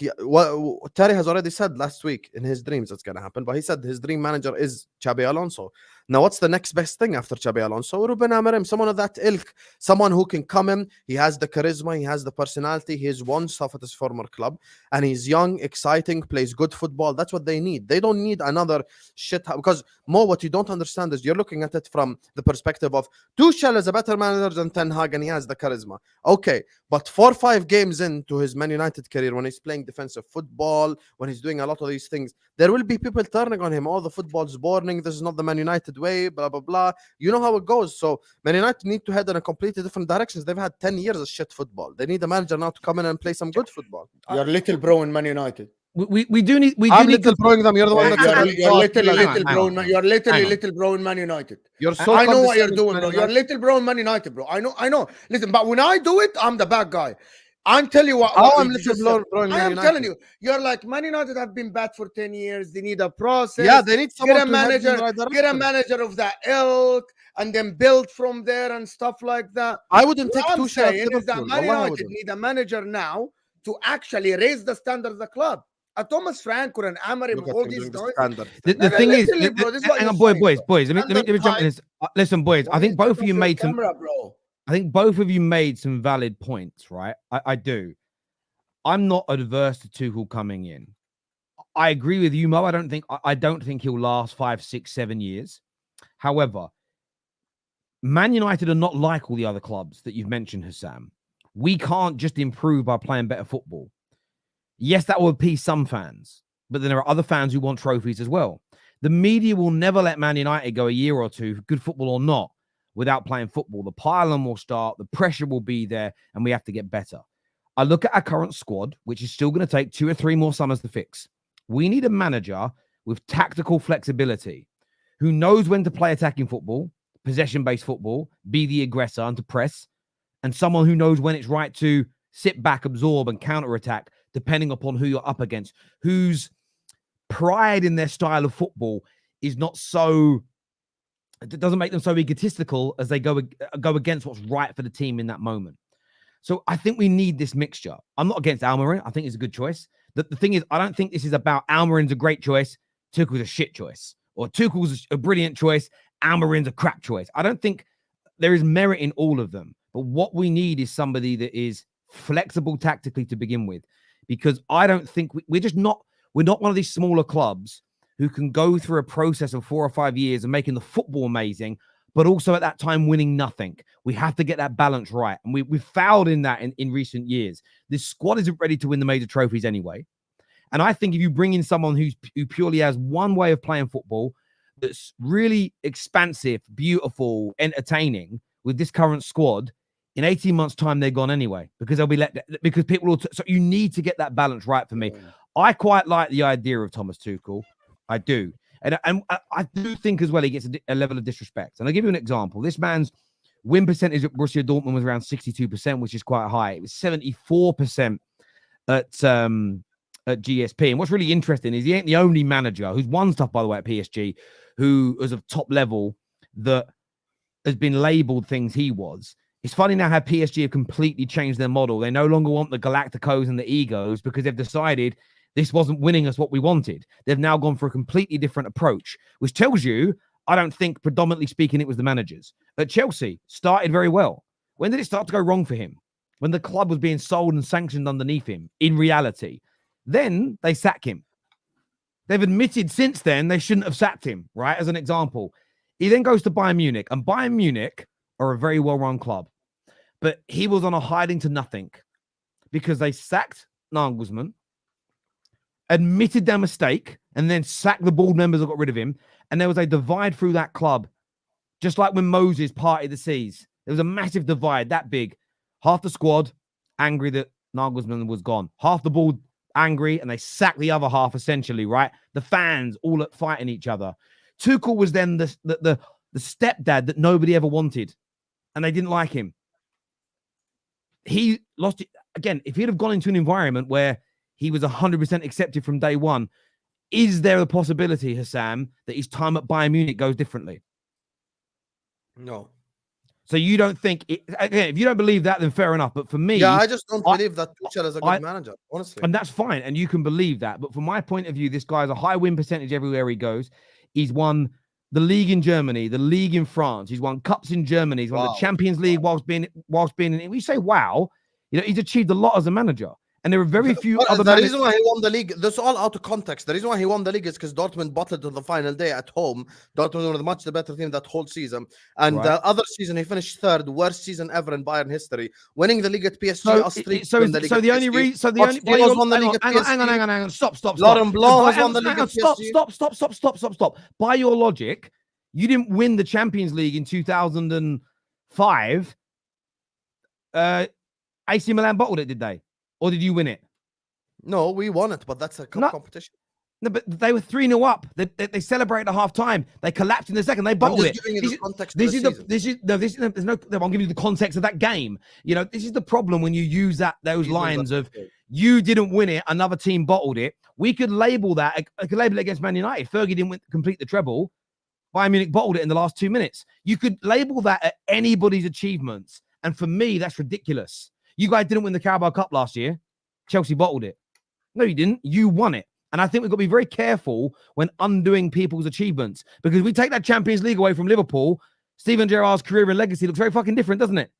Terry has already said last week in his dreams it's going to happen, but he said his dream manager is Xabi Alonso. Now, what's the next best thing after Xabi Alonso? Rúben Amorim, someone of that ilk, someone who can come in. He has the charisma, he has the personality, he's won stuff at his former club, and he's young, exciting, plays good football. That's what they need. They don't need another shit. Because what you don't understand is you're looking at it from the perspective of Tuchel is a better manager than Ten Hag, and he has the charisma. Okay, but 4 or 5 games into his Man United career, when he's playing defensive football, when he's doing a lot of these things, there will be people turning on him. Oh, the football's boring. This is not the Man United way, blah, blah, blah. You know how it goes. So Man United need to head in a completely different directions. They've had 10 years of shit football. They need a manager now to come in and play some good football. You're little bro in Man United. We do need. I'm little broing them. You're the one that's You're literally little bro. You're literally little bro in Man United. You're so I know what you're doing, bro. You're little bro in Man United, bro. I know. Listen, but when I do it, I'm the bad guy. I'm telling you what. I'm little bro in Man I'm United. telling you, you're like Man United have been bad for 10 years. They need a process. Yeah, they need someone get a manager. Get a manager of that ilk, and then build from there and stuff like that. I wouldn't take What I'm Tuchel. saying is that Man United need a manager now to actually raise the standard of the club. Thomas Frank or an Amorim, all these guys. The thing is, hang on, boys. Let me jump in this. Listen, boys, I think both of you made some. I think both of you made some valid points, right? I do. I'm not adverse to Tuchel coming in. I agree with you, Mo. I don't think he'll last 5, 6, 7 years. However, Man United are not like all the other clubs that you've mentioned, Husam. We can't just improve by playing better football. Yes, that will appease some fans, but then there are other fans who want trophies as well. The media will never let Man United go a year or two, good football or not, without playing football. The pylon will start, the pressure will be there, and we have to get better. I look at our current squad, which is still going to take 2 or 3 more summers to fix. We need a manager with tactical flexibility who knows when to play attacking football, possession-based football, be the aggressor and to press, and someone who knows when it's right to sit back, absorb, and counter-attack, depending upon who you're up against, whose pride in their style of football is not so, it doesn't make them so egotistical as they go against what's right for the team in that moment. So I think we need this mixture. I'm not against Amorim. I think it's a good choice. The thing is, I don't think this is about Amorim's a great choice, Tuchel's a shit choice, or Tuchel's a brilliant choice, Amorim's a crap choice. I don't think there is merit in all of them. But what we need is somebody that is flexible tactically to begin with. Because I don't think we're not one of these smaller clubs who can go through a process of 4 or 5 years of making the football amazing, but also at that time winning nothing. We have to get that balance right. And we've fouled in that in recent years. This squad isn't ready to win the major trophies anyway. And I think if you bring in someone who purely has one way of playing football that's really expansive, beautiful, entertaining with this current squad, in 18 months' time, they're gone anyway because they'll be because people will. So you need to get that balance right for me. I quite like the idea of Thomas Tuchel. I do. And I do think as well he gets a level of disrespect. And I'll give you an example. This man's win percentage at Borussia Dortmund was around 62%, which is quite high. It was 74% at GSP. And what's really interesting is he ain't the only manager who's won stuff, by the way, at PSG, who is of top level that has been labelled things he was. It's funny now how PSG have completely changed their model. They no longer want the Galacticos and the egos because they've decided this wasn't winning us what we wanted. They've now gone for a completely different approach, which tells you, I don't think, predominantly speaking, it was the managers. At Chelsea, started very well. When did it start to go wrong for him? When the club was being sold and sanctioned underneath him, in reality. Then they sack him. They've admitted since then they shouldn't have sacked him, right? As an example. He then goes to Bayern Munich, and Bayern Munich are a very well-run club. But he was on a hiding to nothing because they sacked Nagelsmann, admitted their mistake, and then sacked the board members that got rid of him. And there was a divide through that club, just like when Moses parted the seas. There was a massive divide, that big. Half the squad angry that Nagelsmann was gone. Half the board angry, and they sacked the other half, essentially, right? The fans all fighting each other. Tuchel was then the stepdad that nobody ever wanted, and they didn't like him. He lost it. Again, if he'd have gone into an environment where he was 100% accepted from day one, is there a possibility, Husam, that his time at Bayern Munich goes differently? No. So you don't think, again, if you don't believe that, then fair enough. But for me... Yeah, I just don't believe that Tuchel is a good manager, honestly. And that's fine. And you can believe that. But from my point of view, this guy has a high win percentage everywhere he goes. He's won the league in Germany, the league in France. He's won cups in Germany. He's won the Champions League whilst being in. We say, wow, he's achieved a lot as a manager. And there are very few other the reason why he won the league, this is all out of context. The reason why he won the league is because Dortmund bottled on the final day at home. Dortmund were much the better team that whole season. And the other season, he finished third, worst season ever in Bayern history, winning the league at PSG. So the only reason, hang on, stop. Laurent Blanc has won the league at PSG. Stop. By your logic, you didn't win the Champions League in 2005. AC Milan bottled it, did they? Or did you win it? No, we won it, but that's a cup competition. No, but they were 3-0 up. They celebrated at half time. They collapsed in the second. They bottled it. I'm giving you the context. There's no. I'm giving you the context of that game. This is the problem when you use those lines of you didn't win it, another team bottled it. We could label that. I could label it against Man United. Fergie didn't complete the treble. Bayern Munich bottled it in the last 2 minutes. You could label that at anybody's achievements, and for me, that's ridiculous. You guys didn't win the Carabao Cup last year. Chelsea bottled it. No, you didn't. You won it. And I think we've got to be very careful when undoing people's achievements. Because if we take that Champions League away from Liverpool, Steven Gerrard's career and legacy looks very fucking different, doesn't it?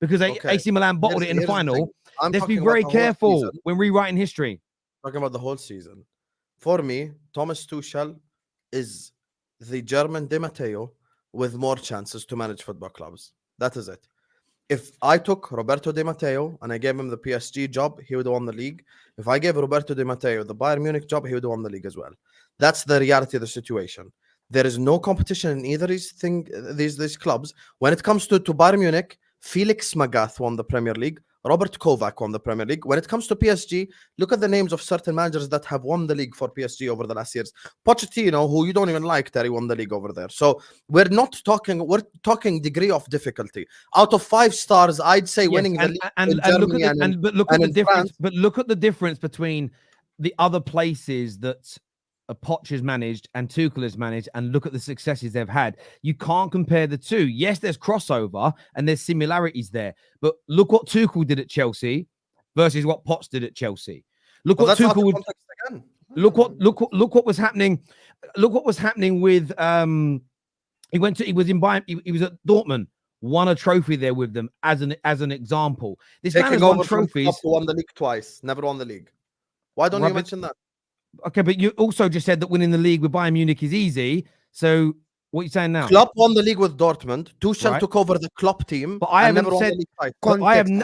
Because AC Milan bottled it in the final. Let's be very careful when rewriting history. Talking about the whole season. For me, Thomas Tuchel is the German Di Matteo with more chances to manage football clubs. That is it. If I took Roberto Di Matteo and I gave him the PSG job, he would have won the league. If I gave Roberto Di Matteo the Bayern Munich job, he would have won the league as well. That's the reality of the situation. There is no competition in either these clubs. When it comes to Bayern Munich, Felix Magath won the Premier League. Robert Kovac won the Premier League. When it comes to PSG, look at the names of certain managers that have won the league for PSG over the last years. Pochettino, who you don't even like, Terry, won the league over there. So we're talking degree of difficulty. Out of 5 stars, I'd say winning the league in Germany look at the difference between the other places that Poch has managed and Tuchel has managed, and look at the successes they've had. You can't compare the two. Yes, there's crossover and there's similarities there, but look what Tuchel did at Chelsea versus what Poch did at Chelsea. Look what Tuchel would. Look what was happening. Look what was happening with he was in Bayern. He was at Dortmund. Won a trophy there with them as an example. This man has won trophies. Won the league twice. Never won the league. Why don't you mention that? Okay, but you also just said that winning the league with Bayern Munich is easy. So what are you saying now? Klopp won the league with Dortmund. Tuchel took over the Klopp team. But I haven't said. But I have. Hang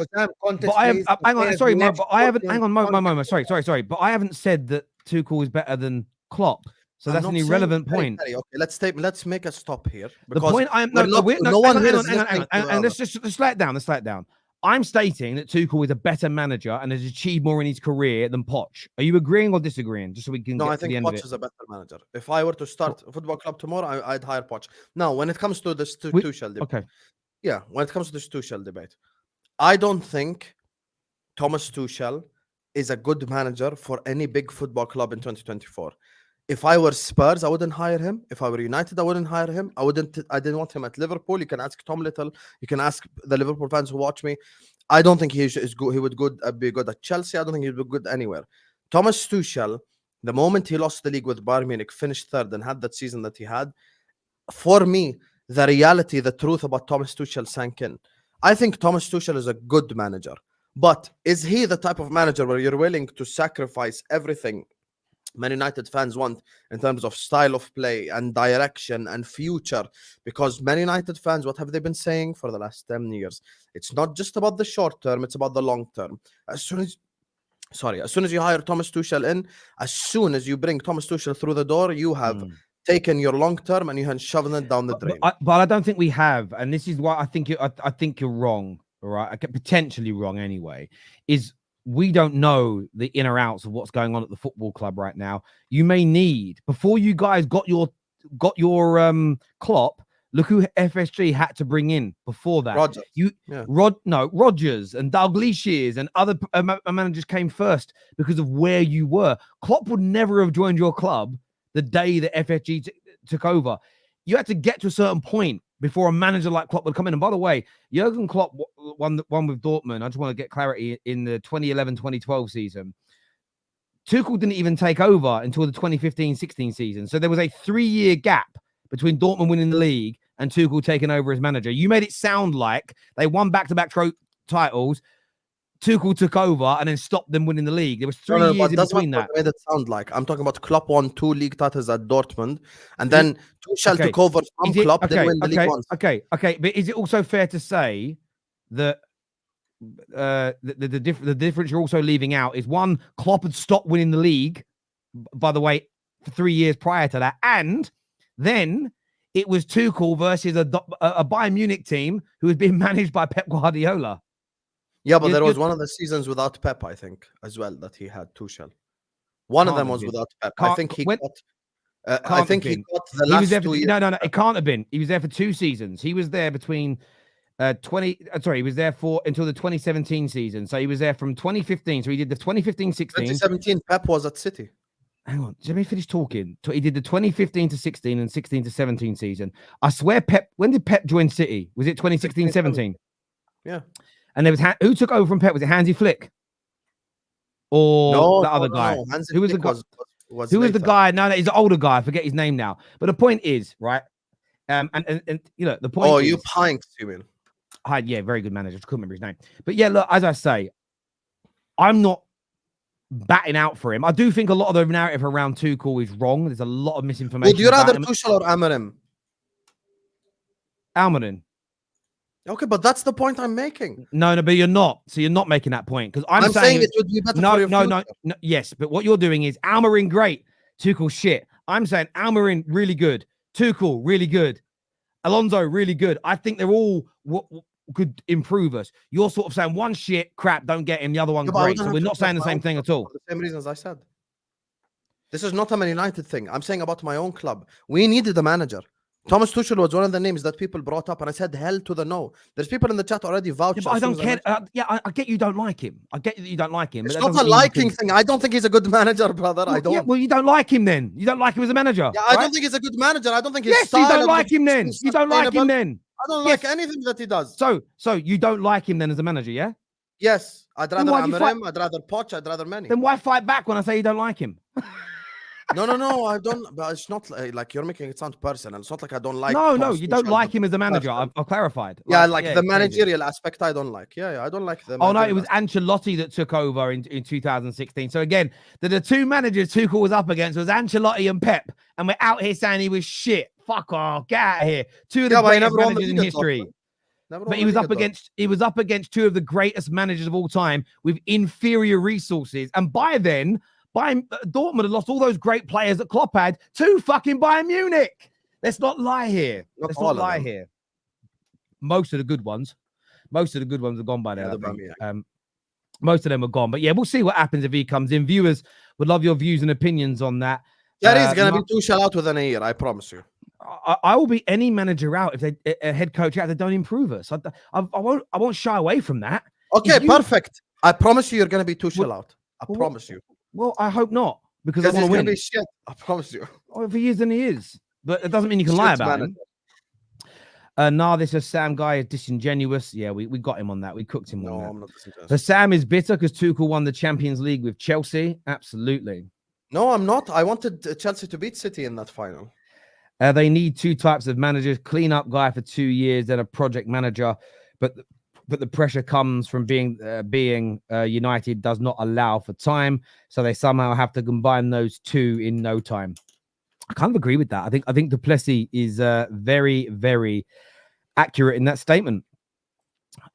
on. Sorry, Mo. But I haven't. Hang on, Mo. Sorry. But I haven't said that Tuchel is better than Klopp. So that's an irrelevant point. Okay, let's make a stop here. The point I'm no one here is listening. And let's slow it down. Let's slow it down. I'm stating that Tuchel is a better manager and has achieved more in his career than Poch. Are you agreeing or disagreeing? Just so we can get to the end of it. No, I think Poch is a better manager. If I were to start a football club tomorrow, I'd hire Poch. Now, when it comes to this Tuchel debate, when it comes to this Tuchel debate, I don't think Thomas Tuchel is a good manager for any big football club in 2024. If I were Spurs, I wouldn't hire him. If I were United, I wouldn't hire him. I didn't want him at Liverpool. You can ask Tom Little. You can ask the Liverpool fans who watch me. I don't think he is good. He would be good at Chelsea. I don't think he'd be good anywhere. Thomas Tuchel, the moment he lost the league with Bayern Munich, finished third and had that season that he had, for me, the reality, the truth about Thomas Tuchel sank in. I think Thomas Tuchel is a good manager. But is he the type of manager where you're willing to sacrifice everything Man United fans want in terms of style of play and direction and future? Because Man United fans, what have they been saying for the last 10 years? It's not just about the short term, it's about the long term. As soon as you hire Thomas Tuchel in, as soon as you bring Thomas Tuchel through the door, you have taken your long term and you have shoved it down the drain. But I don't think we have, and this is why I think you're wrong, all right? Potentially wrong anyway, is we don't know the in or outs of what's going on at the football club right now. You may need, before you guys got your Klopp, look who FSG had to bring in before that. Rodgers and Dalglish and other managers came first because of where you were. Klopp would never have joined your club the day that FSG took over. You had to get to a certain point before a manager like Klopp would come in. And by the way, Jurgen Klopp won with Dortmund. I just want to get clarity in the 2011-2012 season. Tuchel didn't even take over until the 2015-16 season. So there was a 3-year gap between Dortmund winning the league and Tuchel taking over as manager. You made it sound like they won back-to-back titles. Tuchel took over and then stopped them winning the league. There was 3 years in between that. What made it sound like. I'm talking about Klopp won 2 league titles at Dortmund, and then Tuchel took over from Klopp, then win the league once. Okay. But is it also fair to say that the difference you're also leaving out is one, Klopp had stopped winning the league, by the way, for 3 years prior to that, and then it was Tuchel versus a Bayern Munich team who was being managed by Pep Guardiola. Yeah, but there was one of the seasons without Pep, I think, as well, that he had Tuchel. One of them was without Pep. I think he got the last 2 years. No, it can't have been. He was there for 2 seasons. He was there between he was there until the 2017 season. So he was there from 2015. So he did the 2015-16. 2017, Pep was at City. Hang on, let me finish talking. He did the 2015-16 and 16-17 season. I swear, Pep. When did Pep join City? Was it 2016-17? Yeah. And there was who took over from Pep? Was it Hansi Flick or the other guy? Who was the guy? Who was the guy? No, he's an older guy. I forget his name now. But the point is, right? And you know the point. Oh, is, you Pinks, you mean? Yeah, very good manager. I couldn't remember his name. But yeah, look, as I say, I'm not batting out for him. I do think a lot of the narrative around Tuchel is wrong. There's a lot of misinformation. Would you rather Tuchel or Amorim? Amorim. Okay, but that's the point I'm making. No, but you're not. So you're not making that point because I'm saying it would be better for your future. No. Yes, but what you're doing is Amorim great, Tuchel shit. I'm saying Amorim really good, Tuchel really good, Alonso really good. I think they're all what could improve us. You're sort of saying one shit, crap, don't get him. The other one great. So we're not saying the same thing at all. For the same reasons I said. This is not a Man United thing. I'm saying about my own club. We needed a manager. Thomas Tuchel was one of the names that people brought up, and I said, hell to the no. There's people in the chat already vouching. Yeah, but I don't care. I get you don't like him. I get that you don't like him. It's not a liking thing. I don't think he's a good manager, brother. Well, I don't. Yeah, well, you don't like him then. You don't like him as a manager. Yeah, I don't think he's a good manager. I don't think his style. Yes, you don't like him then. You don't like him then. I don't like anything that he does. So you don't like him then as a manager, yeah? Yes. I'd rather Amorim, I'd rather Poch, I'd rather many. Then why fight back when I say you don't like him? No, I don't. But it's not like you're making it sound personal. It's not like I don't like. No, you don't like him as a manager. I've clarified. The managerial aspect I don't like. Yeah, I don't like them. Oh no, it was Ancelotti that took over in 2016. So again, the 2 managers Tuchel was up against was Ancelotti and Pep, and we're out here saying he was shit. Fuck off, get out of here. 2 of the greatest managers in history. But he was up against 2 of the greatest managers of all time with inferior resources, and by then. Dortmund had lost all those great players that Klopp had to fucking Bayern Munich. Let's not lie here. Most of the good ones. Most of the good ones are gone by now. Most of them are gone. But yeah, we'll see what happens if he comes in. Viewers would love your views and opinions on that. That is going to be Tuchel out within a year, I promise you. I will be any manager out if a head coach out that don't improve us. I won't shy away from that. Okay, perfect. I promise you, you're going to be Tuchel out. I promise you. Well, I hope not, because I want to win. Be shit, I promise you. Oh, if he is, then he is. But it doesn't mean you can lie about him. This Husam guy is disingenuous. Yeah, we got him on that. We cooked him on that. I'm not disingenuous. Husam is bitter because Tuchel won the Champions League with Chelsea. Absolutely. No, I'm not. I wanted Chelsea to beat City in that final. They need 2 types of managers: clean-up guy for 2 years, then a project manager. But the pressure comes from being United does not allow for time, so they somehow have to combine those 2 in no time. I kind of agree with that. I think Duplessis is very, very accurate in that statement.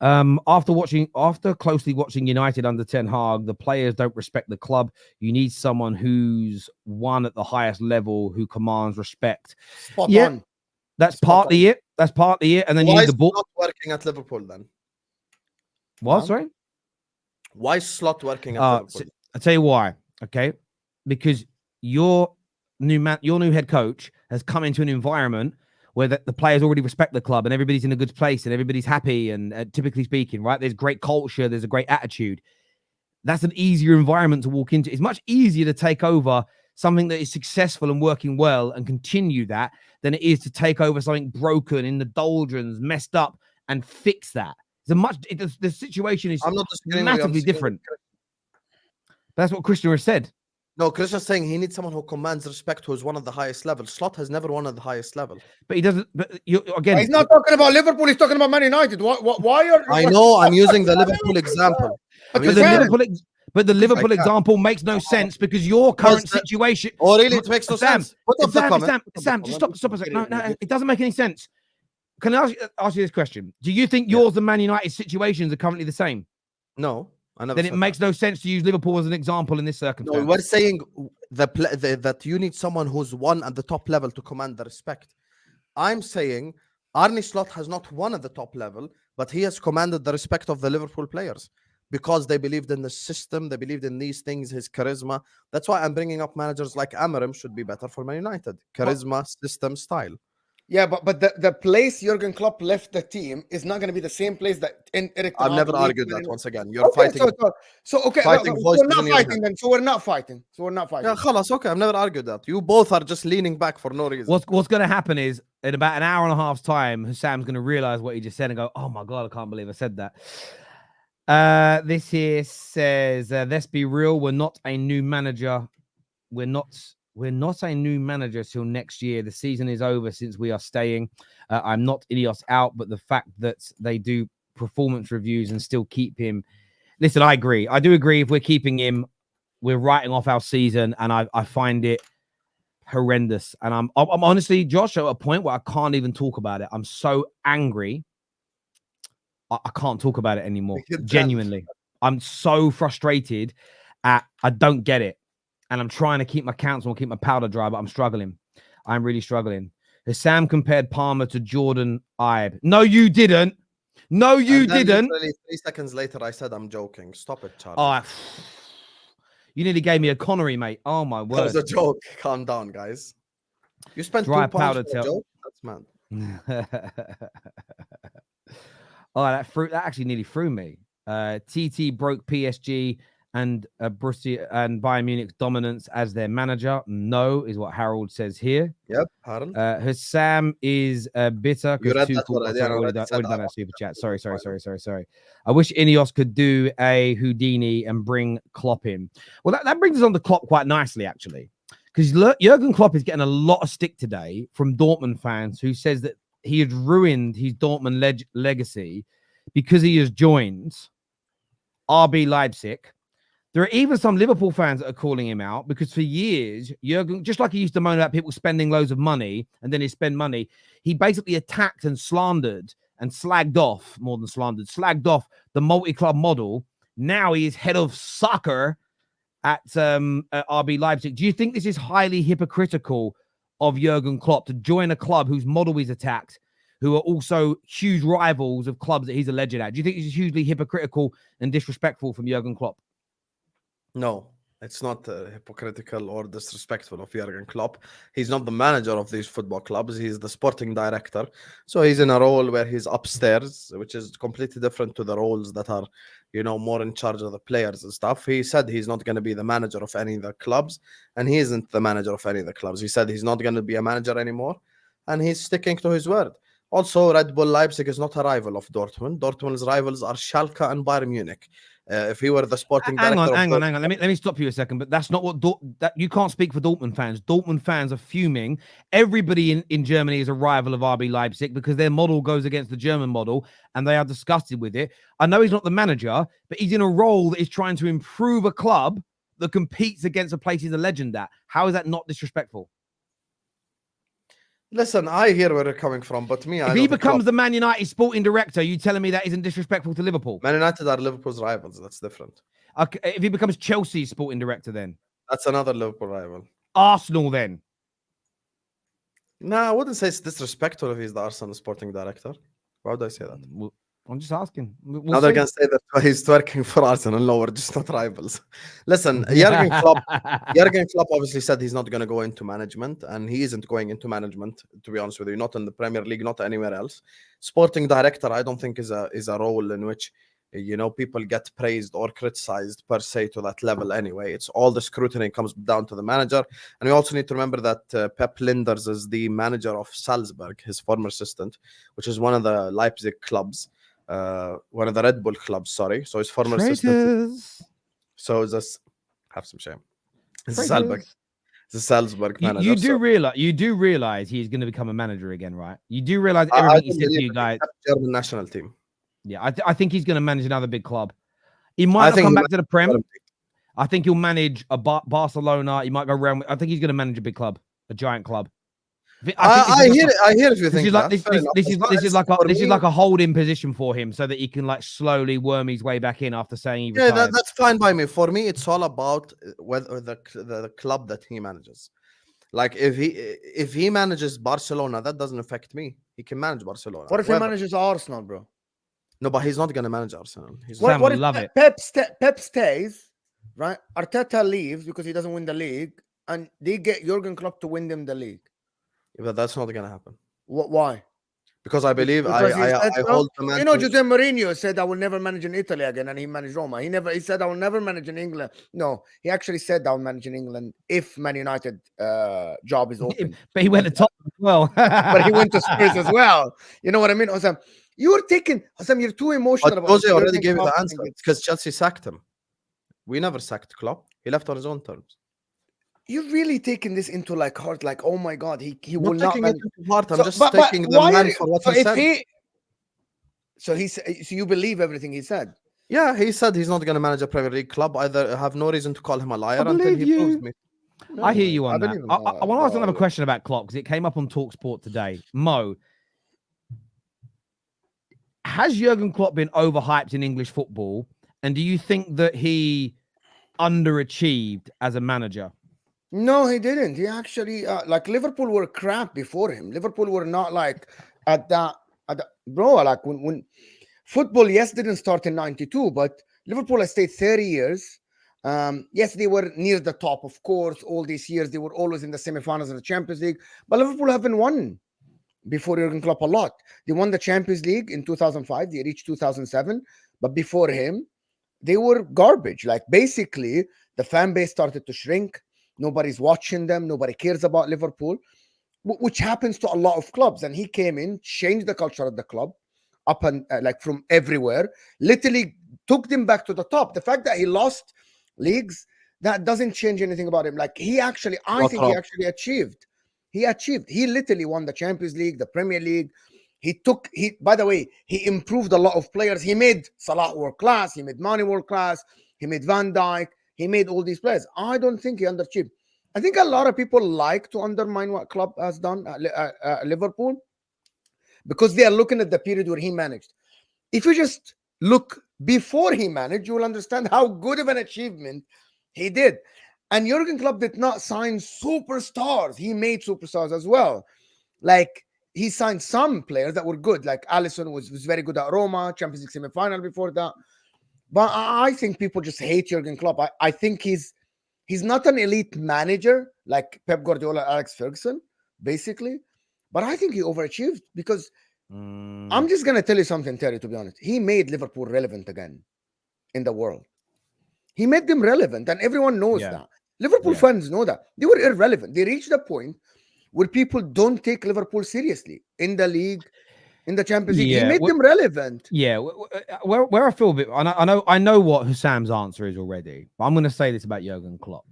After closely watching United under Ten Hag, the players don't respect the club. You need someone who's won at the highest level, who commands respect. Spot on. That's partly it. And then you need the ball. Not working at Liverpool then. What? Sorry? Why is Slot working at Liverpool? I'll tell you why. Okay, because your new head coach has come into an environment where the players already respect the club and everybody's in a good place and everybody's happy and typically speaking, right? There's great culture. There's a great attitude. That's an easier environment to walk into. It's much easier to take over something that is successful and working well and continue that than it is to take over something broken, in the doldrums, messed up, and fix that. The situation is massively different. That's what Christian has said. No, Chris is saying he needs someone who commands respect, who is one of the highest levels. Slot has never won at the highest level. But he doesn't. But you again. He's not talking about Liverpool. He's talking about Man United. Why are? I know. I'm using the Liverpool example. But the Liverpool example makes no sense because your current situation. Oh, really? It makes no sense. Put up the comment. Sam, just stop a second. No, it doesn't make any sense. Can I ask you this question? Do you think yours and Man United's situations are currently the same? No. Then it makes no sense to use Liverpool as an example in this circumstance. No, we're saying that you need someone who's won at the top level to command the respect. I'm saying Arne Slot has not won at the top level, but he has commanded the respect of the Liverpool players because they believed in the system, they believed in these things, his charisma. That's why I'm bringing up managers like Amorim should be better for Man United. Charisma, system, style. Yeah, but the place Jurgen Klopp left the team is not going to be the same place that Eric. I've never argued that. Once again, you're fighting. So okay, fighting we're not fighting then. So we're not fighting. Yeah, khalas, okay. I've never argued that. You both are just leaning back for no reason. What's going to happen is in about an hour and a half's time, Husam's going to realize what he just said and go, "Oh my god, I can't believe I said that." This here says, "Let's be real. We're not a new manager. We're not a new manager till next year. The season is over since we are staying. I'm not Ineos out, but the fact that they do performance reviews and still keep him." Listen, I agree. I do agree. If we're keeping him, we're writing off our season, and I find it horrendous. And I'm honestly, Josh, at a point where I can't even talk about it. I'm so angry. I can't talk about it anymore. Genuinely, I'm so frustrated. I don't get it. And I'm trying to keep my counsel and keep my powder dry, but I'm struggling. I'm really struggling. Sam compared Palmer to Jordan Ibe. No, you didn't. No, you didn't. 3 seconds later, I said I'm joking. Stop it, Charlie. Oh, you nearly gave me a Connery, mate. Oh, my word. That was a joke. Calm down, guys. You spent £2 for a joke? That's mad. Oh, that actually nearly threw me. TT broke PSG and Borussia and Bayern Munich's dominance as their manager. No, is what Harold says here. Yep, Harold. Hussam is bitter. You read that already done that super chat. Sorry. I wish Ineos could do a Houdini and bring Klopp in. Well, that brings us on to Klopp quite nicely, actually. Because Jurgen Klopp is getting a lot of stick today from Dortmund fans who says that he had ruined his Dortmund legacy because he has joined RB Leipzig. There are even some Liverpool fans that are calling him out because for years, Jurgen, just like he used to moan about people spending loads of money and then he spend money, he basically attacked and slandered and slagged off the multi-club model. Now he is head of soccer at RB Leipzig. Do you think this is highly hypocritical of Jurgen Klopp to join a club whose model he's attacked, who are also huge rivals of clubs that he's a legend at? Do you think this is hugely hypocritical and disrespectful from Jurgen Klopp? No, it's not hypocritical or disrespectful of Jurgen Klopp. He's not the manager of these football clubs. He's the sporting director. So he's in a role where he's upstairs, which is completely different to the roles that are, more in charge of the players and stuff. He said he's not going to be the manager of any of the clubs, and he isn't the manager of any of the clubs. He said he's not going to be a manager anymore, and he's sticking to his word. Also, Red Bull Leipzig is not a rival of Dortmund. Dortmund's rivals are Schalke and Bayern Munich. If he were the sporting director, hang on. Let me stop you a second. But that's not what you can't speak for Dortmund fans. Dortmund fans are fuming. Everybody in Germany is a rival of RB Leipzig because their model goes against the German model, and they are disgusted with it. I know he's not the manager, but he's in a role that is trying to improve a club that competes against a place he's a legend at. How is that not disrespectful? Listen, I hear where you're coming from, but if he becomes the Man United sporting director, you telling me that isn't disrespectful to Liverpool? Man United are Liverpool's rivals. That's different. Okay, if he becomes Chelsea's sporting director, then that's another Liverpool rival. Arsenal, then? No, I wouldn't say it's disrespectful if he's the Arsenal sporting director. Why would I say that? Well, I'm just asking. Now they're going to say that he's working for Arsenal. No, we're just not rivals. Listen, Jurgen Klopp obviously said he's not going to go into management, and he isn't going into management, to be honest with you, not in the Premier League, not anywhere else. Sporting director, I don't think is a role in which, people get praised or criticized per se to that level anyway. It's all the scrutiny comes down to the manager. And we also need to remember that Pep Linders is the manager of Salzburg, his former assistant, which is one of the Leipzig clubs. One of the Red Bull clubs, sorry. So his former assistant. So just have some shame. Salzburg. The Salzburg manager. You do realize he's going to become a manager again, right? You do realize I everything he don't said to believe you it, guys. except German national team. Yeah, I think he's going to manage another big club. He might not come back to the Prem. I think he'll manage a Barcelona. He might go around. I think he's going to manage a big club, a giant club. I hear it. I hear if you think this is like a holding position for him, so that he can like slowly worm his way back in after saying he retired. Yeah, that's fine by me. For me, it's all about whether the club that he manages. Like if he manages Barcelona, that doesn't affect me. He can manage Barcelona. What if he manages Arsenal, bro? No, but he's not gonna manage Arsenal. What if Pep stays, right? Arteta leaves because he doesn't win the league, and they get Jurgen Klopp to win them the league. Yeah, but that's not gonna happen. Why? Because I believe I hold the man. You know, Jose Mourinho said I will never manage in Italy again, and he managed Roma. He said I will never manage in England. No, he actually said I will manage in England if Man United job is open. But he went to top as well. But he went to Spurs as well. You know what I mean, Husam? You're too emotional about. Jose already gave you the answer. It's because Chelsea sacked him. We never sacked Klopp. He left on his own terms. You're really taking this into like heart, like, oh my god, he will not taking manage. it into heart. I'm just taking the man for what he said. So you believe everything he said? Yeah, he said he's not going to manage a Premier League club. I have no reason to call him a liar until he proves me. No, I hear you on that. I want to ask another question about Klopp because it came up on TalkSport today. Mo, has Jurgen Klopp been overhyped in English football? And do you think that he underachieved as a manager? No, he didn't. He actually, like Liverpool were crap before him. Liverpool were not like at that, bro. Like when football, yes, didn't start in '92, but Liverpool has stayed 30 years. Yes, they were near the top, of course. All these years, they were always in the semifinals of the Champions League. But Liverpool haven't won before Jurgen Klopp a lot. They won the Champions League in 2005. They reached 2007. But before him, they were garbage. Like basically, the fan base started to shrink. Nobody's watching them. Nobody cares about Liverpool, which happens to a lot of clubs. And he came in, changed the culture of the club up and like from everywhere, literally took them back to the top. The fact that he lost leagues, that doesn't change anything about him. Like he actually, I think he actually achieved. He literally won the Champions League, the Premier League. By the way, he improved a lot of players. He made Salah world class. He made Mane world class. He made Van Dijk. He made all these players. I don't think he underachieved. I think a lot of people like to undermine what Klopp has done at Liverpool because they are looking at the period where he managed. If you just look before he managed, you will understand how good of an achievement he did. And Jurgen Klopp did not sign superstars. He made superstars as well. Like he signed some players that were good. Like Alisson was very good at Roma, Champions League semi-final before that. But I think people just hate Jurgen Klopp. I think he's not an elite manager like Pep Guardiola, Alex Ferguson, basically. But I think he overachieved because I'm just going to tell you something, Terry, to be honest. He made Liverpool relevant again in the world. He made them relevant, and everyone knows that. Liverpool fans know that. They were irrelevant. They reached a point where people don't take Liverpool seriously in the league, in the Champions League. He made them relevant. Yeah, where I feel a bit, I know what Husam's answer is already, but I'm going to say this about Jurgen Klopp.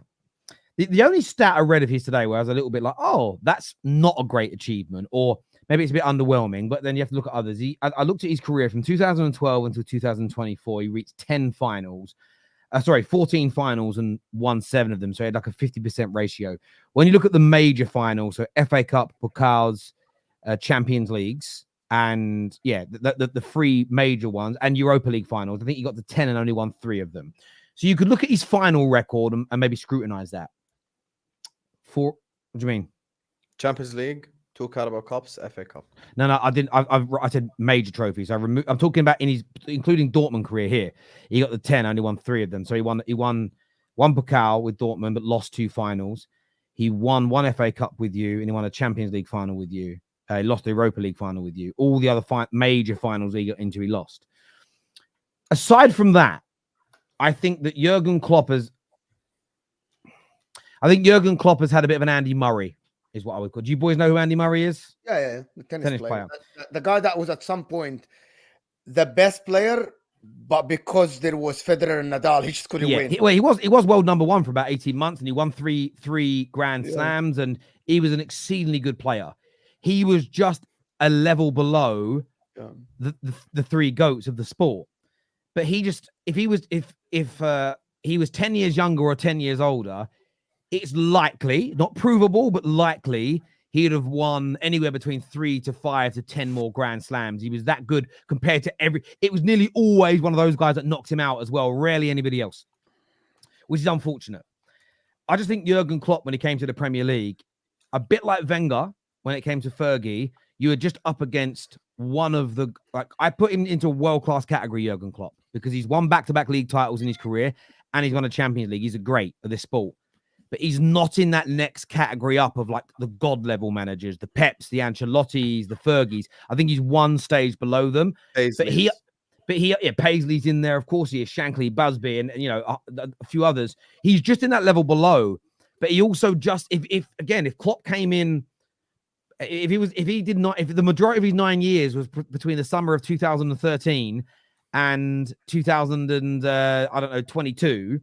The only stat I read of his today where I was a little bit like, oh, that's not a great achievement, or maybe it's a bit underwhelming, but then you have to look at others. I looked at his career from 2012 until 2024. He reached 14 finals and won 7 of them. So he had like a 50% ratio. When you look at the major finals, so FA Cup, Pokals, Champions Leagues, and the 3 major ones and Europa League finals, I think he got to 10 and only won 3 of them. So you could look at his final record and maybe scrutinize that. What do you mean? Champions League, 2 Carabao Cups, FA Cup. No, I didn't. I said major trophies. I'm talking about in his, including Dortmund career here. He got the 10, only won 3 of them. So he won 1 Pokal with Dortmund, but lost 2 finals. He won 1 FA Cup with you, and he won a Champions League final with you. He lost the Europa League final with you. All the other major finals he got into, he lost. Aside from that, I think that Jurgen Klopp has had a bit of an Andy Murray, is what I would call. Do you boys know who Andy Murray is? Yeah. The tennis player. The guy that was at some point the best player, But because there was Federer and Nadal, he just couldn't win. He was world number one for about 18 months, and he won three Grand Slams, and he was an exceedingly good player. He was just a level below the three GOATs of the sport. But he just, if he was 10 years younger or 10 years older, it's likely, not provable, but likely, he'd have won anywhere between 3 to 5 to 10 more Grand Slams. He was that good compared to it was nearly always one of those guys that knocked him out as well. Rarely anybody else, which is unfortunate. I just think Jurgen Klopp, when he came to the Premier League, a bit like Wenger, when it came to Fergie, you were just up against one of the, I put him into a world-class category, Jurgen Klopp, because he's won back-to-back league titles in his career and he's won a Champions League. He's a great at this sport. But he's not in that next category up of like the God level managers, the Peps, the Ancelottis, the Fergies. I think he's one stage below them. Paisley's. But Paisley's in there, of course. He is Shankly, Busby, and a few others. He's just in that level below. But he also just if Klopp came in, if the majority of his 9 years was between the summer of 2013 and 22.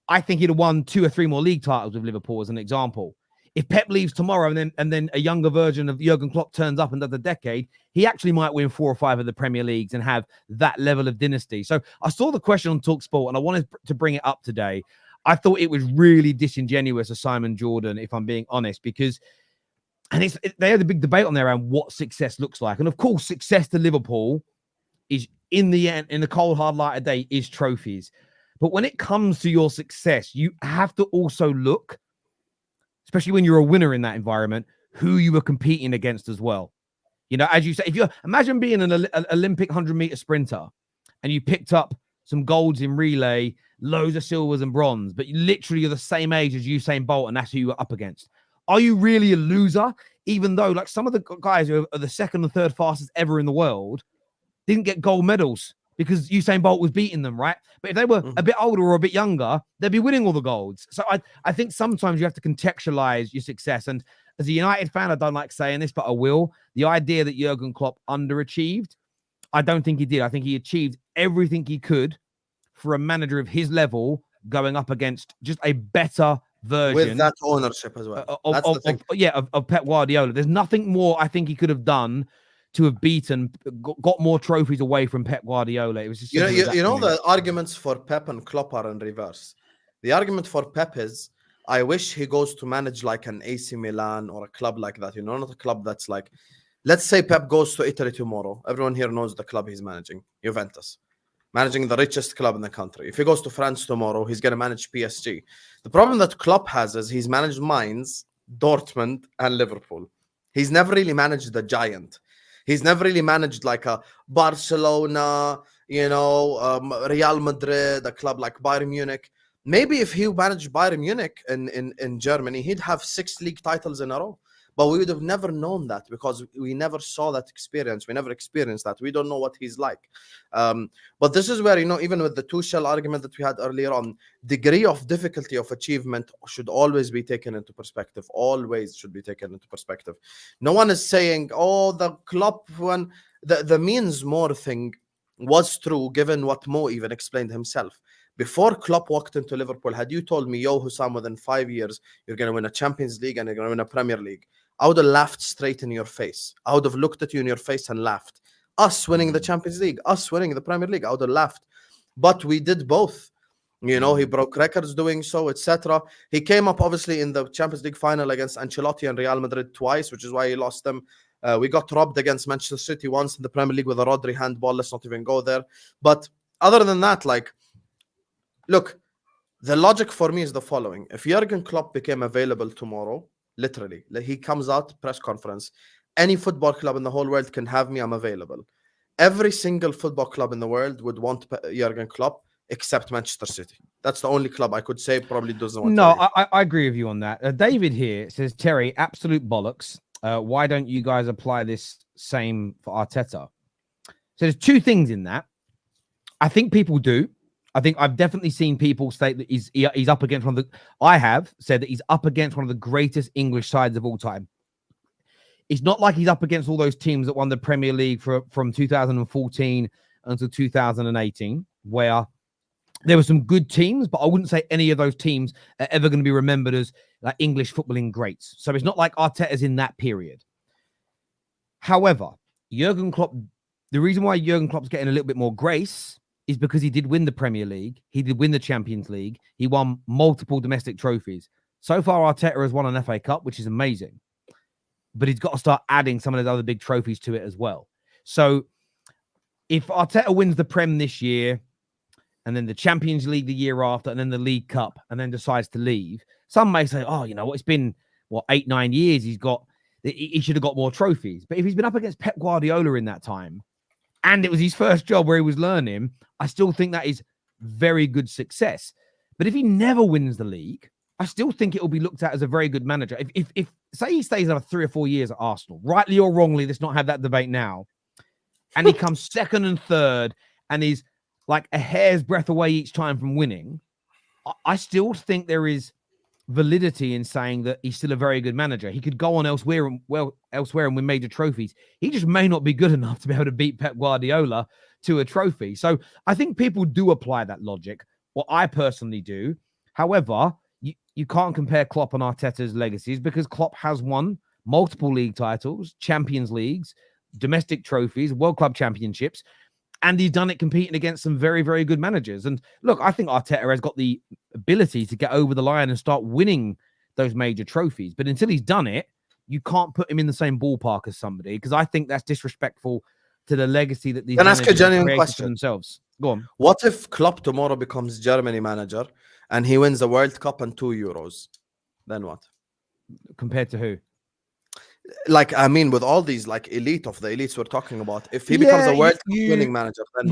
I think he'd have won 2 or 3 more league titles with Liverpool, as an example. If Pep leaves tomorrow and then a younger version of Jurgen Klopp turns up and does a decade, he actually might win 4 or 5 of the Premier Leagues and have that level of dynasty. So I saw the question on TalkSport and I wanted to bring it up today. I thought it was really disingenuous of Simon Jordan, if I'm being honest, because they had a big debate on there around what success looks like. And of course, success to Liverpool is, in the end, in the cold, hard light of day, is trophies. But when it comes to your success, you have to also look, especially when you're a winner in that environment, who you were competing against as well. You know, as you say, if you imagine being an Olympic 100-meter sprinter and you picked up some golds in relay, loads of silvers and bronze, but literally you're the same age as Usain Bolt and that's who you were up against. Are you really a loser? Even though, like, some of the guys who are the second and third fastest ever in the world didn't get gold medals because Usain Bolt was beating them, right? But if they were a bit older or a bit younger, they'd be winning all the golds. So I think sometimes you have to contextualize your success. And as a United fan, I don't like saying this, but I will. The idea that Jurgen Klopp underachieved, I don't think he did. I think he achieved everything he could for a manager of his level going up against just a better version. With that ownership as well. Of Pep Guardiola. There's nothing more I think he could have done to have got more trophies away from Pep Guardiola. It was just the arguments for Pep and Klopp are in reverse. The argument for Pep is, I wish he goes to manage like an AC Milan or a club like that. Not a club that's like, let's say Pep goes to Italy tomorrow. Everyone here knows the club he's managing, Juventus, managing the richest club in the country. If he goes to France tomorrow, he's going to manage PSG. The problem that Klopp has is he's managed Mainz, Dortmund, and Liverpool. He's never really managed the giant. He's never really managed like a Barcelona, Real Madrid, a club like Bayern Munich. Maybe if he managed Bayern Munich in Germany, he'd have 6 league titles in a row. But we would have never known that because we never saw that experience. We never experienced that. We don't know what he's like. But this is where, even with the Tuchel argument that we had earlier on, degree of difficulty of achievement should always be taken into perspective. Always should be taken into perspective. No one is saying, the Klopp one. The means more thing was true, given what Mo even explained himself. Before Klopp walked into Liverpool, had you told me, yo, Husam, within 5 years, you're going to win a Champions League and you're going to win a Premier League, I would have laughed straight in your face. I would have looked at you in your face and laughed. Us winning the Champions League, us winning the Premier League, I would have laughed. But we did both. He broke records doing so, etc. He came up, obviously, in the Champions League final against Ancelotti and Real Madrid twice, which is why he lost them. We got robbed against Manchester City once in the Premier League with a Rodri handball. Let's not even go there. But other than that, look, the logic for me is the following. If Jurgen Klopp became available tomorrow, literally, he comes out, press conference, any football club in the whole world can have me, I'm available. Every single football club in the world would want Jurgen Klopp except Manchester City. That's the only club I could say probably doesn't want No, I agree with you on that. David here says, Terry, absolute bollocks. Why don't you guys apply this same for Arteta? So there's 2 things in that. I think people do. I think I've definitely seen people state that he's up against one of the. I have said that he's up against one of the greatest English sides of all time. It's not like he's up against all those teams that won the Premier League from 2014 until 2018, where there were some good teams, but I wouldn't say any of those teams are ever going to be remembered as like English footballing greats. So it's not like Arteta's in that period. However, Jurgen Klopp, the reason why Jurgen Klopp's getting a little bit more grace is because he did win the Premier League. He did win the Champions League. He won multiple domestic trophies. So far, Arteta has won an FA Cup, which is amazing. But he's got to start adding some of those other big trophies to it as well. So if Arteta wins the Prem this year, and then the Champions League the year after, and then the League Cup, and then decides to leave, some may say, oh, you know what, it's been, 8-9 years. He should have got more trophies. But if he's been up against Pep Guardiola in that time, and it was his first job where he was learning, I still think that is very good success. But if he never wins the league, I still think it will be looked at as a very good manager. If say he stays another 3 or 4 years at Arsenal, rightly or wrongly, let's not have that debate now, and he comes second and third, and he's like a hair's breadth away each time from winning, I still think there is validity in saying that he's still a very good manager. He could go on elsewhere and win major trophies. He just may not be good enough to be able to beat Pep Guardiola to a trophy. So I think people do apply that logic. What I personally do. However, you can't compare Klopp and Arteta's legacies because Klopp has won multiple league titles, Champions Leagues, domestic trophies, World Club Championships, and he's done it competing against some very, very good managers. And look, I think Arteta has got the ability to get over the line and start winning those major trophies. But until he's done it, you can't put him in the same ballpark as somebody, because I think that's disrespectful to the legacy that these managers ask a genuine created question for themselves. Go on. What if Klopp tomorrow becomes Germany manager and he wins the World Cup and 2 Euros? Then what? Compared to who? Like, I mean, with all these like elite of the elites we're talking about, if he becomes a World Cup winning manager, then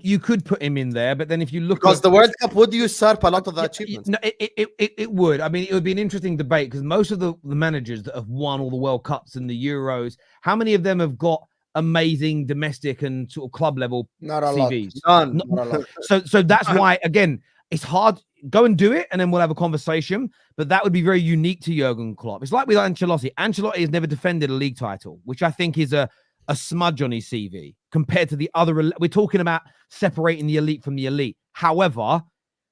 you could put him in there, but then if you look because the World Cup would usurp a lot of the achievements. No, it would. I mean, it would be an interesting debate because most of the managers that have won all the World Cups and the Euros, how many of them have got amazing domestic and sort of club level CVs? None. Not a lot. So that's why, again, it's hard. Go and do it, and then we'll have a conversation. But that would be very unique to Jurgen Klopp. It's like with Ancelotti. Ancelotti has never defended a league title, which I think is a smudge on his CV compared to the other. We're talking about separating the elite from the elite. However,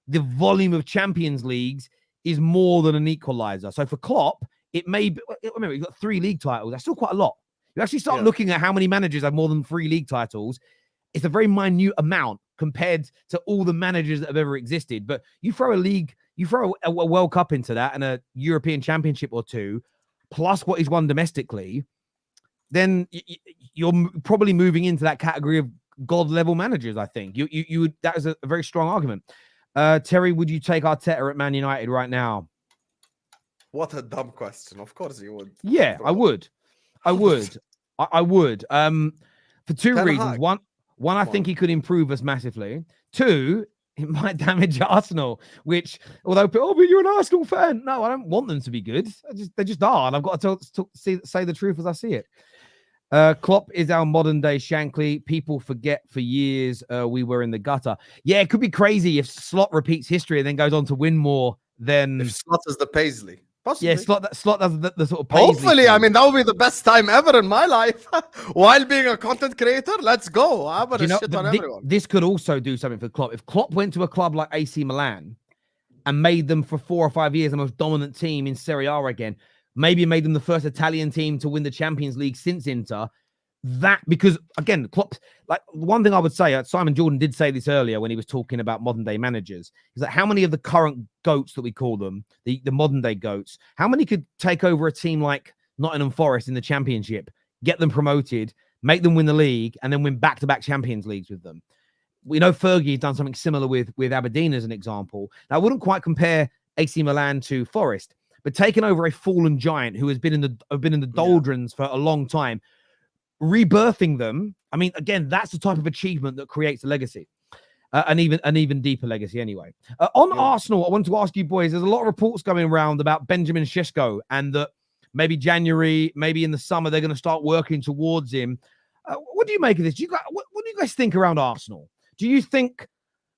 the volume of Champions Leagues is more than an equalizer. So for Klopp, it may be, remember, he's got 3 league titles. That's still quite a lot. You actually start looking at how many managers have more than 3 league titles. It's a very minute amount compared to all the managers that have ever existed. But you throw a World Cup into that and a European Championship or 2, plus what he's won domestically, then you're probably moving into that category of God level managers. I think you would. That is a very strong argument. Terry, would you take Arteta at Man United right now? What a dumb question. Of course you would. Yeah, I would. I would. For 2 reasons. One, I think he could improve us massively. 2, it might damage Arsenal, which, although, but you're an Arsenal fan. No, I don't want them to be good. They just are, and I've got to say the truth as I see it. Klopp is our modern day Shankly. People forget for years we were in the gutter. Yeah, it could be crazy if Slot repeats history and then goes on to win more than... If Slot is the Paisley. Possibly. Yeah, Slot does the sort of Paisley hopefully thing. I mean, that would be the best time ever in my life. While being a content creator, let's go. I'm gonna shit on everyone. This could also do something for Klopp. If Klopp went to a club like AC Milan and made them for 4 or 5 years the most dominant team in Serie A again, maybe made them the first Italian team to win the Champions League since Inter. That, because again, Klopp, like one thing I would say, Simon Jordan did say this earlier when he was talking about modern day managers, is that how many of the current GOATs that we call them, the modern day GOATs, how many could take over a team like Nottingham Forest in the Championship, get them promoted, make them win the league, and then win back-to-back Champions Leagues with them? We know Fergie has done something similar with Aberdeen as an example. Now, I wouldn't quite compare AC Milan to Forest, but taking over a fallen giant who has been in the doldrums for a long time, rebirthing them, I mean, again, that's the type of achievement that creates a legacy, an even deeper legacy anyway. Arsenal, I wanted to ask you boys, there's a lot of reports going around about Benjamin Sesko and that maybe January, maybe in the summer, they're going to start working towards him. What do you make of this? What do you guys think around Arsenal? Do you think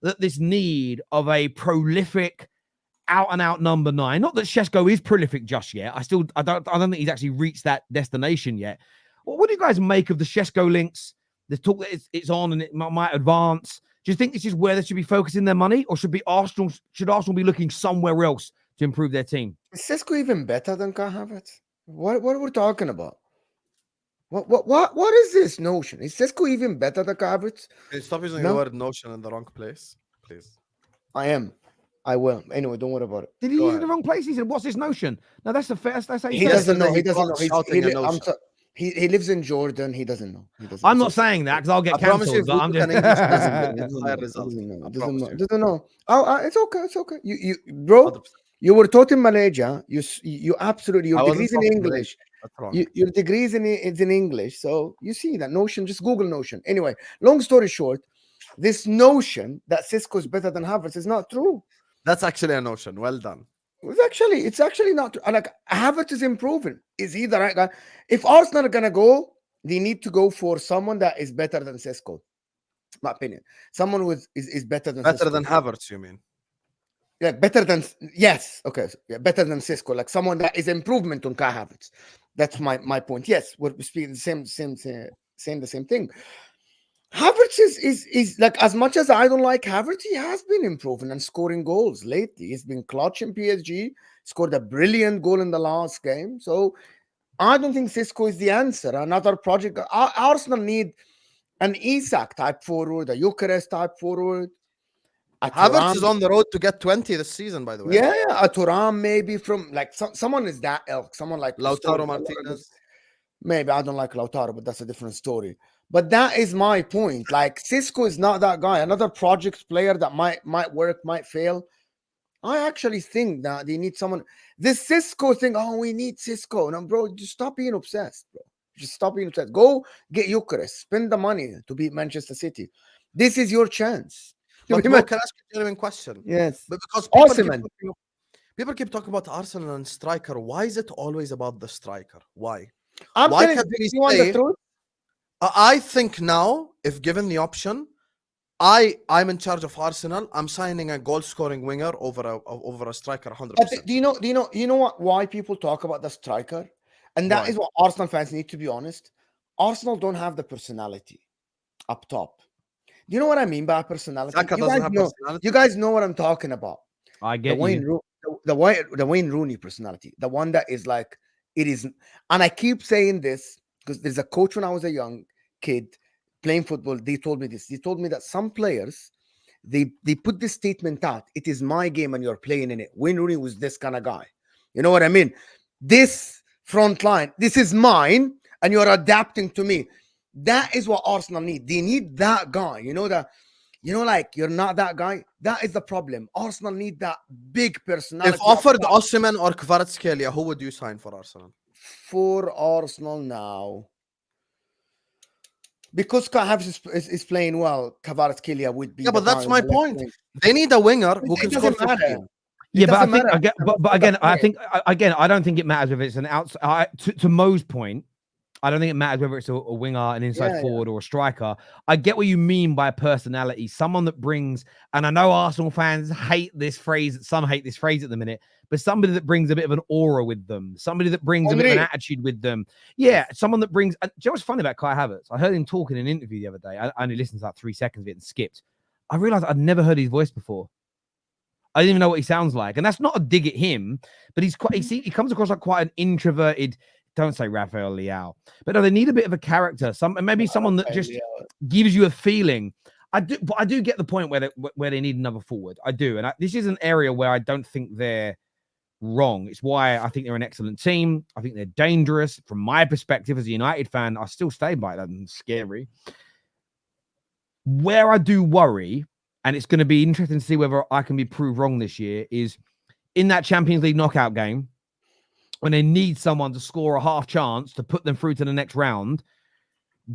that this need of a prolific, out-and-out number 9, not that Sesko is prolific just yet, I don't think he's actually reached that destination yet. What do you guys make of the Sesko links, There's talk that it's on and it might advance. Do you think this is where they should be focusing their money, or should Arsenal be looking somewhere else to improve their team? Is Sesko even better than Kai Havertz? What are we talking about? What is this notion? Is Sesko even better than Kai Havertz? Can you stop using the word notion in the wrong place, please? I will. Anyway, don't worry about it. Did he use the wrong place? He said, "What's this notion?" No, that's the first. That's how he doesn't know. He doesn't know. He lives in Jordan. He doesn't know. I'm not saying that because I'll get cancelled. But I'm just doesn't know. Oh, it's okay. It's okay. You bro. You were taught in Malaysia. You absolutely your degrees in English. Your degrees in English. So you see that notion. Just Google notion. Anyway, long story short, this notion that Sesko is better than Havertz is not true. That's actually a notion. Well done. It's actually not true. Like Havertz is improving. Is he the right guy? If Arsenal are gonna go, they need to go for someone that is better than Sesko. My opinion. Someone who is better than Havertz. You mean? Yeah, better than okay, better than Sesko. Like someone that is improvement on Kai Havertz. That's my point. Yes, we're speaking saying the same thing. Havertz is like, as much as I don't like Havertz, he has been improving and scoring goals lately. He's been clutch in PSG, scored a brilliant goal in the last game. So I don't think Sesko is the answer. Another project. Arsenal need an Isak type forward, a Eucharist type forward. Havertz is on the road to get 20 this season, by the way. Yeah, a Thuram maybe from like someone is that elk. Someone like Lautaro Martinez. Maybe I don't like Lautaro, but that's a different story. But that is my point. Like Sesko is not that guy. Another project player that might work, might fail. I actually think that they need someone. This Sesko thing. Oh, we need Sesko. No, bro, just stop being obsessed, bro. Just stop being obsessed. Go get Eucharist. Spend the money to beat Manchester City. This is your chance. But can I ask you a genuine question? Yes. But because people keep talking about Arsenal and striker. Why is it always about the striker? Why? Why can't we say? The truth? I think now, if given the option, I'm in charge of Arsenal. I'm signing a goal-scoring winger over a striker 100%. Do you know why people talk about the striker? And that is what Arsenal fans need to be honest. Arsenal don't have the personality up top. Do you know what I mean by personality? You guys know what I'm talking about. I get the Wayne Rooney personality, the one that is like it is. And I keep saying this because there's a coach when I was a young kid playing football. They told me this. They told me that some players they put this statement out. It is my game and you're playing in it. Wayne Rooney was this kind of guy. You know what I mean? This front line, this is mine, and you're adapting to me. That is what Arsenal need. They need that guy. Like you're not that guy. That is the problem. Arsenal need that big personality. If offered Osimhen or Kvaratskhelia, who would you sign for Arsenal? For Arsenal now, because Kai Havertz is playing well, Kvaratskhelia would be. Yeah, but that's my point. They need a winger who can score 15. Yeah, but I think I don't think it matters if it's an outside. To Mo's point, I don't think it matters whether it's a winger, an inside forward, or a striker. I get what you mean by personality. Someone that brings, and I know Arsenal fans hate this phrase. Some hate this phrase at the minute, but somebody that brings a bit of an aura with them, somebody that brings a bit of an attitude with them. Yeah, someone that brings. Do you know what's funny about Kai Havertz? I heard him talk in an interview the other day. I only listened to like 3 seconds of it and skipped. I realized I'd never heard his voice before. I didn't even know what he sounds like, and that's not a dig at him, but he's quite. He comes across like quite an introverted. Don't say Rafael Leao, but no, they need a bit of a character. Maybe someone that just gives you a feeling. I do get the point where they need another forward. I do, and this is an area where I don't think they're wrong. It's why I think they're an excellent team. I think they're dangerous from my perspective as a United fan. I still stay by that. And scary. Where I do worry, and it's going to be interesting to see whether I can be proved wrong this year, is in that Champions League knockout game. When they need someone to score a half chance to put them through to the next round,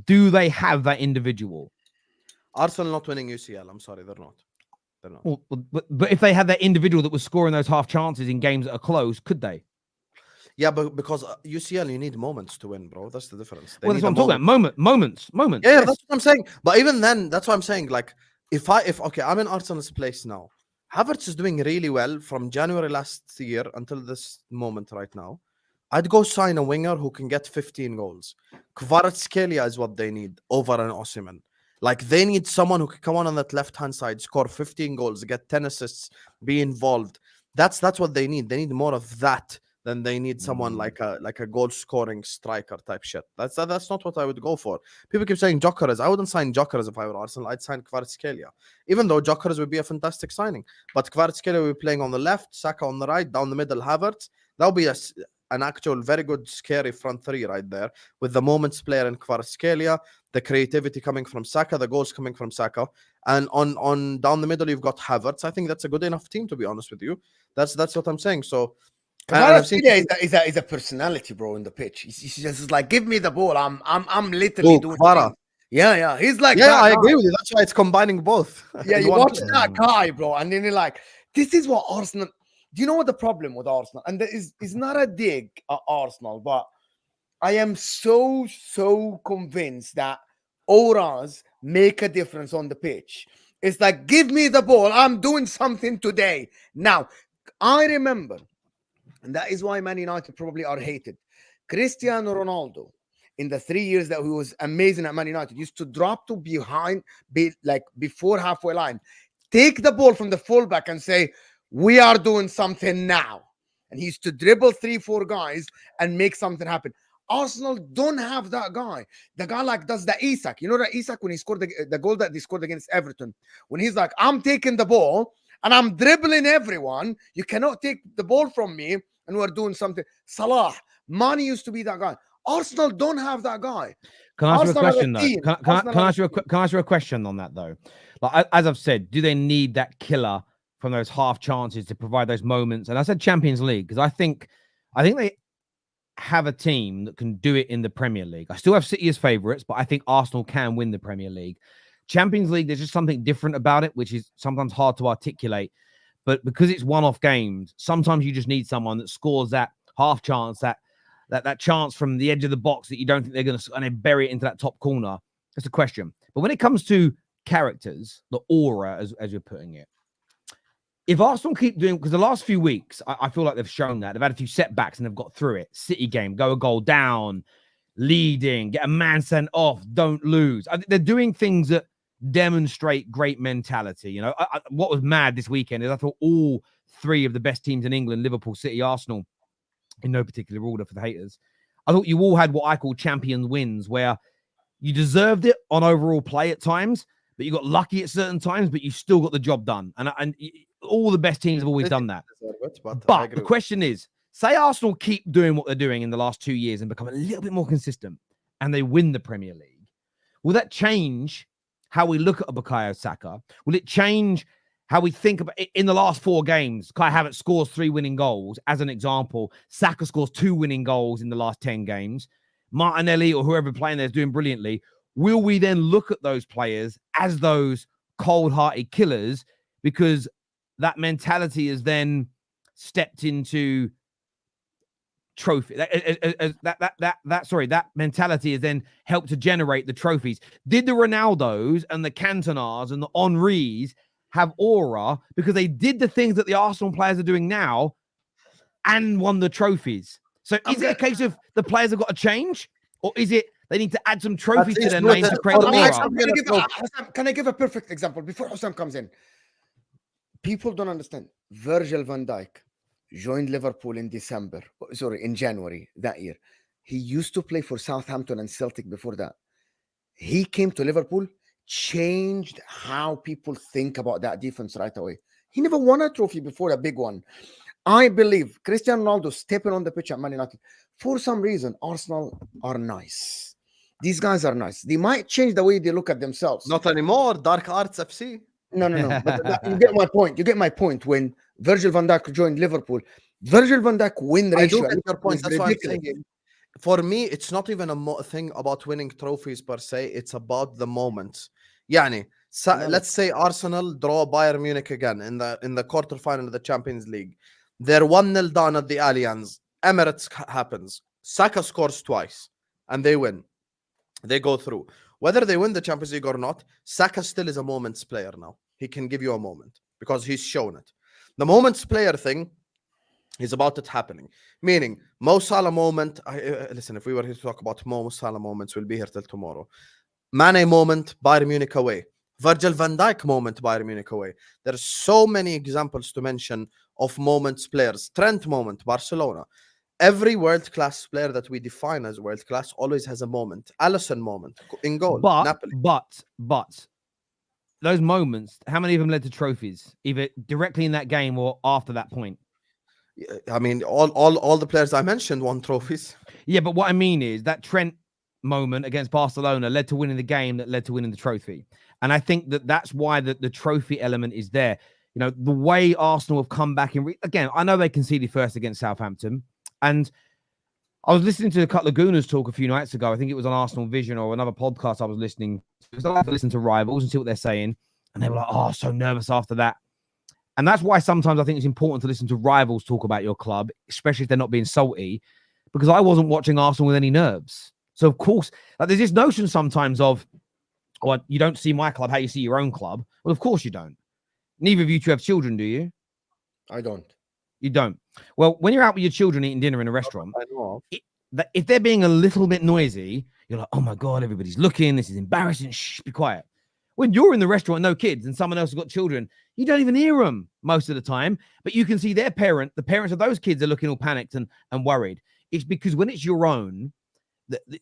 do they have that individual? Arsenal not winning UCL. I'm sorry, they're not. Well, but if they had that individual that was scoring those half chances in games that are close, could they? Yeah, but because UCL, you need moments to win, bro. That's the difference. That's what I'm talking about. Moments. Yeah, that's what I'm saying. But even then, that's what I'm saying. Like, if I'm in Arsenal's place now. Havertz is doing really well from January last year until this moment right now. I'd go sign a winger who can get 15 goals. Kvaratskhelia is what they need over an Osimhen. Like, they need someone who can come on that left-hand side, score 15 goals, get 10 assists, be involved. That's what they need. They need more of that than they need someone like a goal-scoring striker type shit. That's not what I would go for. People keep saying Gyökeres. I wouldn't sign Gyökeres if I were Arsenal. I'd sign Kvaratskhelia. Even though Gyökeres would be a fantastic signing. But Kvaratskhelia will be playing on the left, Saka on the right, down the middle, Havertz. That would be an actual very good, scary front three right there, with the moments player in Kvaratskhelia, the creativity coming from Saka, the goals coming from Saka, and on down the middle you've got Havertz. I think that's a good enough team, to be honest with you. That's what I'm saying. So Kvaratskhelia is a personality, bro, in the pitch. He's just like, give me the ball. I'm literally doing Kvara. Yeah. He's like, I agree with you. That's why it's combining both. Yeah, you watch that guy, bro, and then you're like, this is what Arsenal. Do you know what the problem with Arsenal? And there is not a dig at Arsenal, but I am so convinced that auras make a difference on the pitch. It's like, give me the ball. I'm doing something today. Now, I remember, and that is why Man United probably are hated. Cristiano Ronaldo, in the 3 years that he was amazing at Man United, used to drop to behind, before halfway line, take the ball from the fullback and say, we are doing something now. And he used to dribble 3-4 guys and make something happen. Arsenal don't have that guy. The guy like does the Isak. You know that Isak, when he scored the goal that they scored against Everton, when he's like, I'm taking the ball and I'm dribbling everyone. You cannot take the ball from me, and we're doing something. Salah, Mane used to be that guy. Arsenal don't have that guy. Can I ask you a question though? Can I ask you a question on that though? Like, as I've said, do they need that killer from those half chances to provide those moments? And I said Champions League because I think they have a team that can do it in the Premier League. I still have City as favourites, but I think Arsenal can win the Premier League. Champions League, there's just something different about it, which is sometimes hard to articulate. But because it's one-off games, sometimes you just need someone that scores that half chance, that chance from the edge of the box that you don't think they're going to, and they bury it into that top corner. That's a question. But when it comes to characters, the aura, as you're putting it, if Arsenal keep doing, because the last few weeks, I feel like they've shown that. They've had a few setbacks and they've got through it. City game, go a goal down, leading, get a man sent off, don't lose. They're doing things that demonstrate great mentality. You know, what was mad this weekend is I thought all three of the best teams in England, Liverpool, City, Arsenal, in no particular order for the haters, I thought you all had what I call champion wins, where you deserved it on overall play at times, but you got lucky at certain times, but you still got the job done. And all the best teams have always done that. But the question is, say Arsenal keep doing what they're doing in the last 2 years and become a little bit more consistent, and they win the Premier League. Will that change how we look at Bukayo Saka? Will it change how we think about it? In the last 4 games, Kai Havertz scores 3 winning goals. As an example, Saka scores 2 winning goals in the last 10 games. Martinelli or whoever playing there is doing brilliantly. Will we then look at those players as those cold-hearted killers because that mentality is then stepped into trophy? That mentality is then helped to generate the trophies. Did the Ronaldos and the Cantonars and the Henrys have aura because they did the things that the Arsenal players are doing now and won the trophies? So is it a case of the players have got to change, or is it they need to add some trophies to their name to create the aura? Can I give a perfect example before Husam comes in? People don't understand. Virgil van Dijk joined Liverpool in January that year. He used to play for Southampton and Celtic before that. He came to Liverpool, changed how people think about that defense right away. He never won a trophy before, a big one. I believe Cristiano Ronaldo stepping on the pitch at Man United, for some reason, Arsenal are nice. These guys are nice. They might change the way they look at themselves. Not anymore. Dark Arts FC. No. But you get my point. You get my point. When Virgil van Dijk joined Liverpool, Virgil van Dijk win ratio. I do get your point. That's why I'm saying. For me, it's not even a thing about winning trophies per se. It's about the moment. Yani, let's say Arsenal draw Bayern Munich again in the quarterfinal of the Champions League. They're 1-0 down at the Allianz. Emirates happens. Saka scores twice, and they win. They go through. Whether they win the Champions League or not, Saka still is a moments player now. He can give you a moment because he's shown it. The moments player thing, is about it happening. Meaning, Mo Salah moment. Listen, if we were here to talk about Mo Salah moments, we'll be here till tomorrow. Mane moment, Bayern Munich away. Virgil van Dijk moment, Bayern Munich away. There's so many examples to mention of moments, players. Trent moment, Barcelona. Every world-class player that we define as world-class always has a moment. Alisson moment in goal. Napoli. But those moments, how many of them led to trophies, either directly in that game or after that point? I mean, all the players I mentioned won trophies. Yeah, but what I mean is that Trent moment against Barcelona led to winning the game that led to winning the trophy. And I think that that's why the trophy element is there. You know, the way Arsenal have come back in, again, I know they conceded first against Southampton. And I was listening to a couple of Gooners talk a few nights ago. I think it was on Arsenal Vision or another podcast I was listening to. Because I like to listen to rivals and see what they're saying. And they were like, oh, so nervous after that. And that's why sometimes I think it's important to listen to rivals talk about your club, especially if they're not being salty, because I wasn't watching Arsenal with any nerves. So, of course, like, there's this notion sometimes of, oh, you don't see my club how you see your own club. Well, of course you don't. Neither of you two have children, do you? I don't. You don't. Well, when you're out with your children eating dinner in a restaurant, if they're being a little bit noisy, you're like, oh, my God, everybody's looking. This is embarrassing. Shh, be quiet. When you're in the restaurant, no kids, and someone else has got children, you don't even hear them most of the time. But you can see the parents of those kids are looking all panicked and worried. It's because when it's your own,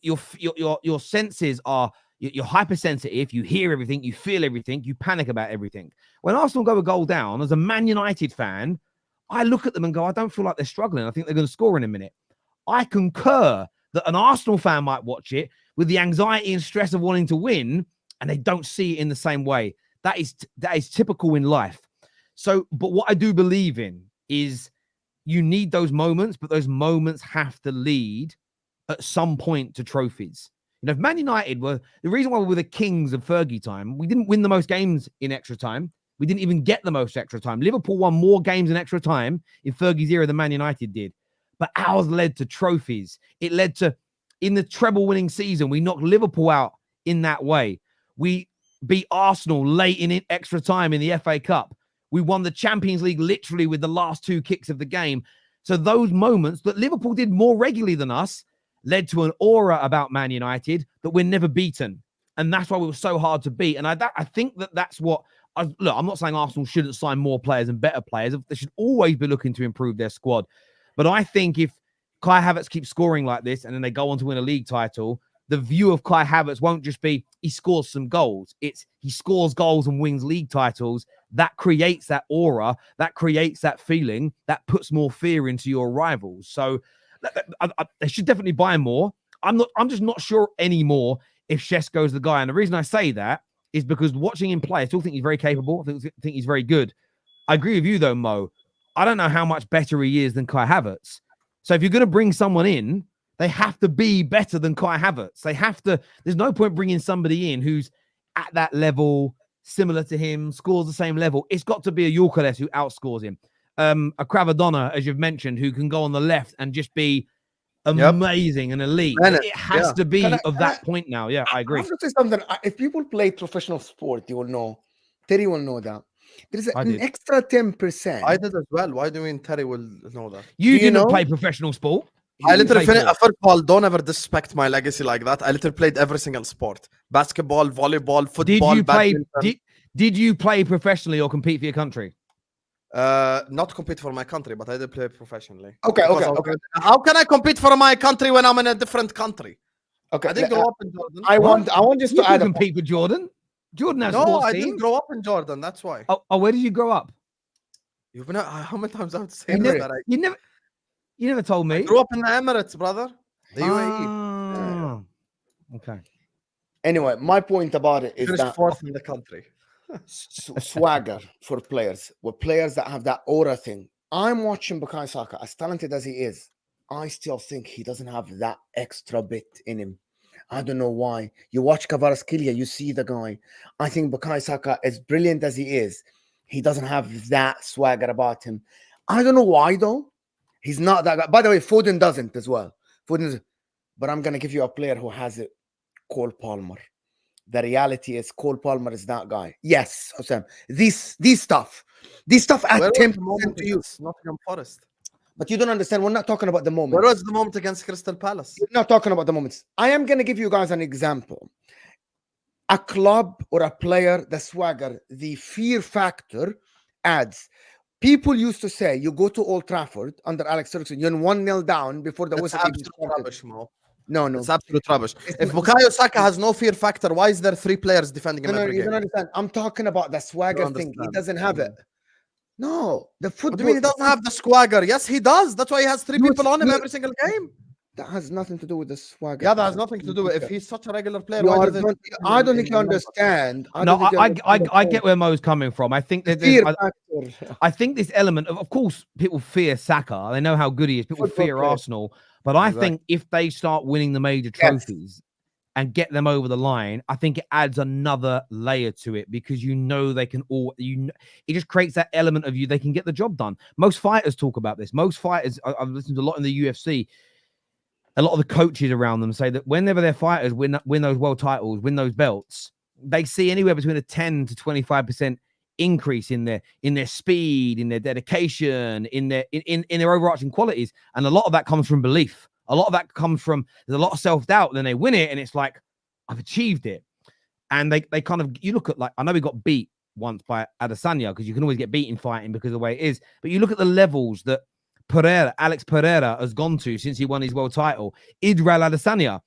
your senses are, you're hypersensitive. You hear everything, you feel everything, you panic about everything. When Arsenal go a goal down, as a Man United fan, I look at them and go, I don't feel like they're struggling. I think they're going to score in a minute. I concur that an Arsenal fan might watch it with the anxiety and stress of wanting to win, and they don't see it in the same way. That is typical in life. So, but what I do believe in is you need those moments, but those moments have to lead at some point to trophies. You know, if Man United were the reason why we were the kings of Fergie time, we didn't win the most games in extra time. We didn't even get the most extra time. Liverpool won more games in extra time in Fergie's era than Man United did. But ours led to trophies. It led to, in the treble winning season, we knocked Liverpool out in that way. We beat Arsenal late in extra time in the FA Cup. We won the Champions League literally with the last 2 kicks of the game. So those moments that Liverpool did more regularly than us led to an aura about Man United that we're never beaten. And that's why we were so hard to beat. And I think that's what... Look, I'm not saying Arsenal shouldn't sign more players and better players. They should always be looking to improve their squad. But I think if Kai Havertz keeps scoring like this and then they go on to win a league title, the view of Kai Havertz won't just be he scores some goals. It's he scores goals and wins league titles. That creates that aura, that creates that feeling, that puts more fear into your rivals. So they should definitely buy more. I'm just not sure anymore if Sesko's the guy. And the reason I say that is because watching him play, I still think he's very capable. I think he's very good. I agree with you though, Mo. I don't know how much better he is than Kai Havertz. So if you're going to bring someone in, they have to be better than Kai Havertz. They have to. There's no point bringing somebody in who's at that level, similar to him, scores the same level. It's got to be a Yorkeres who outscores him. A Cravadonna, as you've mentioned, who can go on the left and just be amazing and elite. It has to be that point now. Yeah, I agree. I have to say something. If people play professional sport, you will know. Terry will know that. There's an extra 10%. I did as well. Why do you mean Terry will know that? You didn't play professional sport. I literally finished football. Don't ever disrespect my legacy like that. I literally played every single sport: basketball, volleyball, football. Did you play professionally or compete for your country? Not compete for my country, but I did play professionally. Okay. How can I compete for my country when I'm in a different country? Okay, I didn't grow up in Jordan. I want just to add. Compete with Jordan. Jordan has I didn't grow up in Jordan. That's why. Oh, where did you grow up? You've been. How many times I have to say that? You never told me. I grew up in the Emirates, brother. The UAE. Okay. Anyway, my point about it is that fourth in the country. Swagger for players, with players that have that aura thing. I'm watching Bukayo Saka, as talented as he is. I still think he doesn't have that extra bit in him. I don't know why. You watch Kvaratskhelia, you see the guy. I think Bukayo Saka, as brilliant as he is, he doesn't have that swagger about him. I don't know why though. He's not that guy. By the way, Foden doesn't as well. But I'm gonna give you a player who has it. Cole Palmer. The reality is Cole Palmer is that guy. Yes, Husam. These stuff at 10% to you. Nottingham Forest. But you don't understand. We're not talking about the moment. Where was the moment against Crystal Palace? We're not talking about the moments. I am going to give you guys an example. A club or a player, the swagger, the fear factor adds. People used to say, you go to Old Trafford under Alex Ferguson, you're 1-0 down before the whistle even started. Rubbish, Mo. No. It's absolute rubbish. If Bukayo Saka has no fear factor, why is there 3 players defending him every You game? don't understand. I'm talking about the swagger thing. He doesn't have it. No, the football. What do you mean he doesn't have the swagger? Yes, he does. That's why he has 3 people on him every single game. That has nothing to do with the swagger. Yeah, that has nothing to do with it. If he's such a regular player, I don't think you understand. I get where Mo's coming from. I think that I think this element of course, people fear Saka. They know how good he is. People fear Arsenal. But I think if they start winning the major trophies and get them over the line, I think it adds another layer to it because they can it just creates that element of they can get the job done. Most fighters talk about this. Most fighters, I've listened to a lot in the UFC. A lot of the coaches around them say that whenever their fighters win those world titles, win those belts, they see anywhere between a 10 to 25% increase in their speed, in their dedication, in their overarching qualities. And a lot of that comes from belief. A lot of that comes from there's a lot of self-doubt. Then they win it, and it's like, I've achieved it. And they kind of, you look at, like, I know we got beat once by Adesanya because you can always get beat in fighting because of the way it is. But you look at the levels that Alex Pereira has gone to since he won his world title. Israel Adesanya,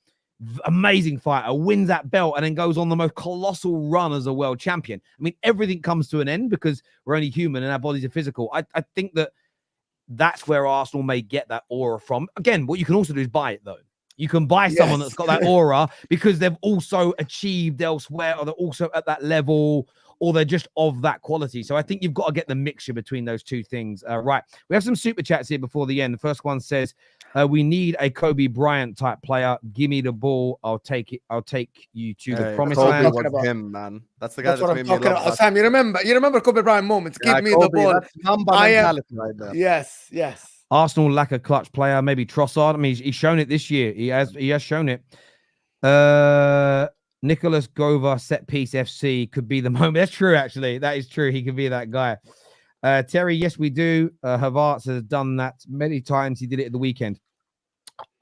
amazing fighter, wins that belt and then goes on the most colossal run as a world champion. I mean, everything comes to an end because we're only human and our bodies are physical. I think that's where Arsenal may get that aura from. Again, what you can also do is buy it, though. You can buy someone that's got that aura because they've also achieved elsewhere, or they're also at that level, or they're just of that quality. So I think you've got to get the mixture between those two things. Right. We have some super chats here before the end. The first one says, we need a Kobe Bryant type player. Give me the ball. I'll take it. I'll take you to the promised land. Was him, man. That's the guy that's what I'm talking about. Sam, you remember Kobe Bryant moments. Give me the ball. Right there. Yes. Arsenal lack a clutch player. Maybe Trossard. I mean, he's shown it this year. He has shown it. Nicholas Gover, set piece FC could be the moment. That's true, actually. That is true. He could be that guy. Terry, yes, we do. Havertz has done that many times. He did it at the weekend.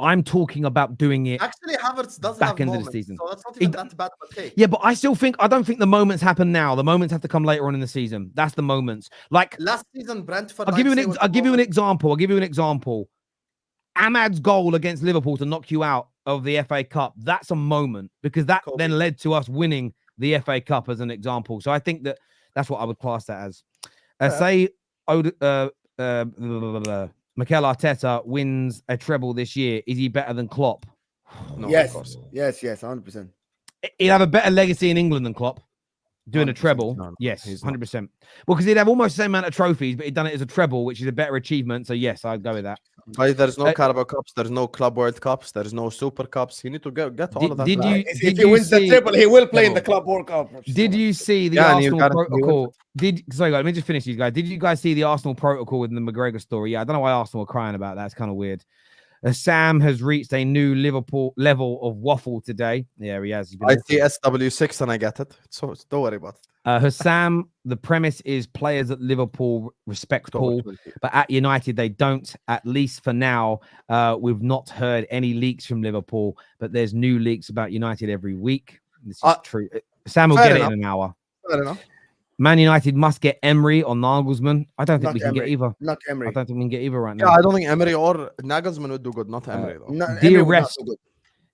I'm talking about doing it. Actually, Havertz does back have into moments, the season. So that's not even that bad of a take. Yeah, but I don't think the moments happen now. The moments have to come later on in the season. That's the moments. Like last season, Brentford. I'll give you an example. Ahmad's goal against Liverpool to knock you out of the FA Cup. That's a moment because that then led to us winning the FA Cup as an example. So I think that's what I would class that as. Mikel Arteta wins a treble this year. Is he better than Klopp? No, yes, 100%. He'll have a better legacy in England than Klopp. Doing a treble, no, yes, 100%. Well, because he'd have almost the same amount of trophies, but he'd done it as a treble, which is a better achievement. So yes, I'd go with that. But there's no Carabao Cups, there's no Club World Cups, there's no Super Cups. You need to get all of that. If he wins the treble, he will play in the Club World Cup. Did you see the Arsenal protocol? Sorry, guys, let me just finish these guys. Did you guys see the Arsenal protocol with the McGregor story? Yeah, I don't know why Arsenal were crying about that. It's kind of weird. Sam has reached a new Liverpool level of waffle today. Yeah, he has. I see SW6 and I get it. So don't worry about it. Husam, the premise is players at Liverpool respect Paul, but at United they don't, at least for now. We've not heard any leaks from Liverpool, but there's new leaks about United every week. This is true. Sam will get it in an hour. Fair enough. Man United must get Emery or Nagelsmann. I don't think we can get either. Not Emery. I don't think we can get either right now. Yeah, I don't think Emery or Nagelsmann would do good. Not Emery, though.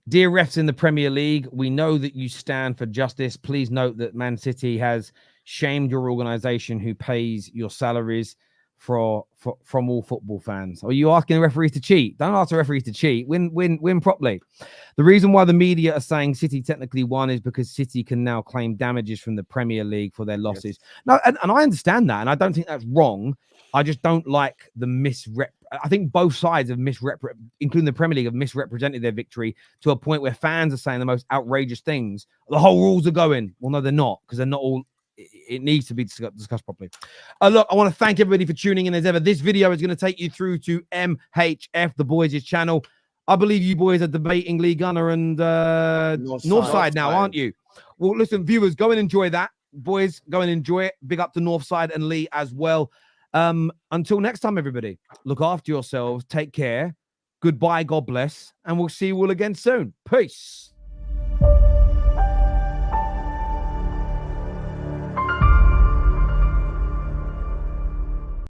Dear refs in the Premier League, we know that you stand for justice. Please note that Man City has shamed your organization who pays your salaries from all football fans. Are you asking the referees to cheat? Don't ask the referees to cheat. Win properly. The reason why the media are saying City technically won is because City can now claim damages from the Premier League for their losses. Yes. No, and I understand that, and I don't think that's wrong. I just don't like the I think both sides have including the Premier League, have misrepresented their victory to a point where fans are saying the most outrageous things. The whole rules are going. Well, no, they're not, because they're not all. It needs to be discussed properly. Look, I want to thank everybody for tuning in as ever. This video is going to take you through to MHF, the boys' channel. I believe you boys are debating Lee Gunner and Northside now, aren't you? Well, listen, viewers, go and enjoy that. Boys, go and enjoy it. Big up to Northside and Lee as well. Until next time, everybody, look after yourselves. Take care. Goodbye. God bless. And we'll see you all again soon. Peace.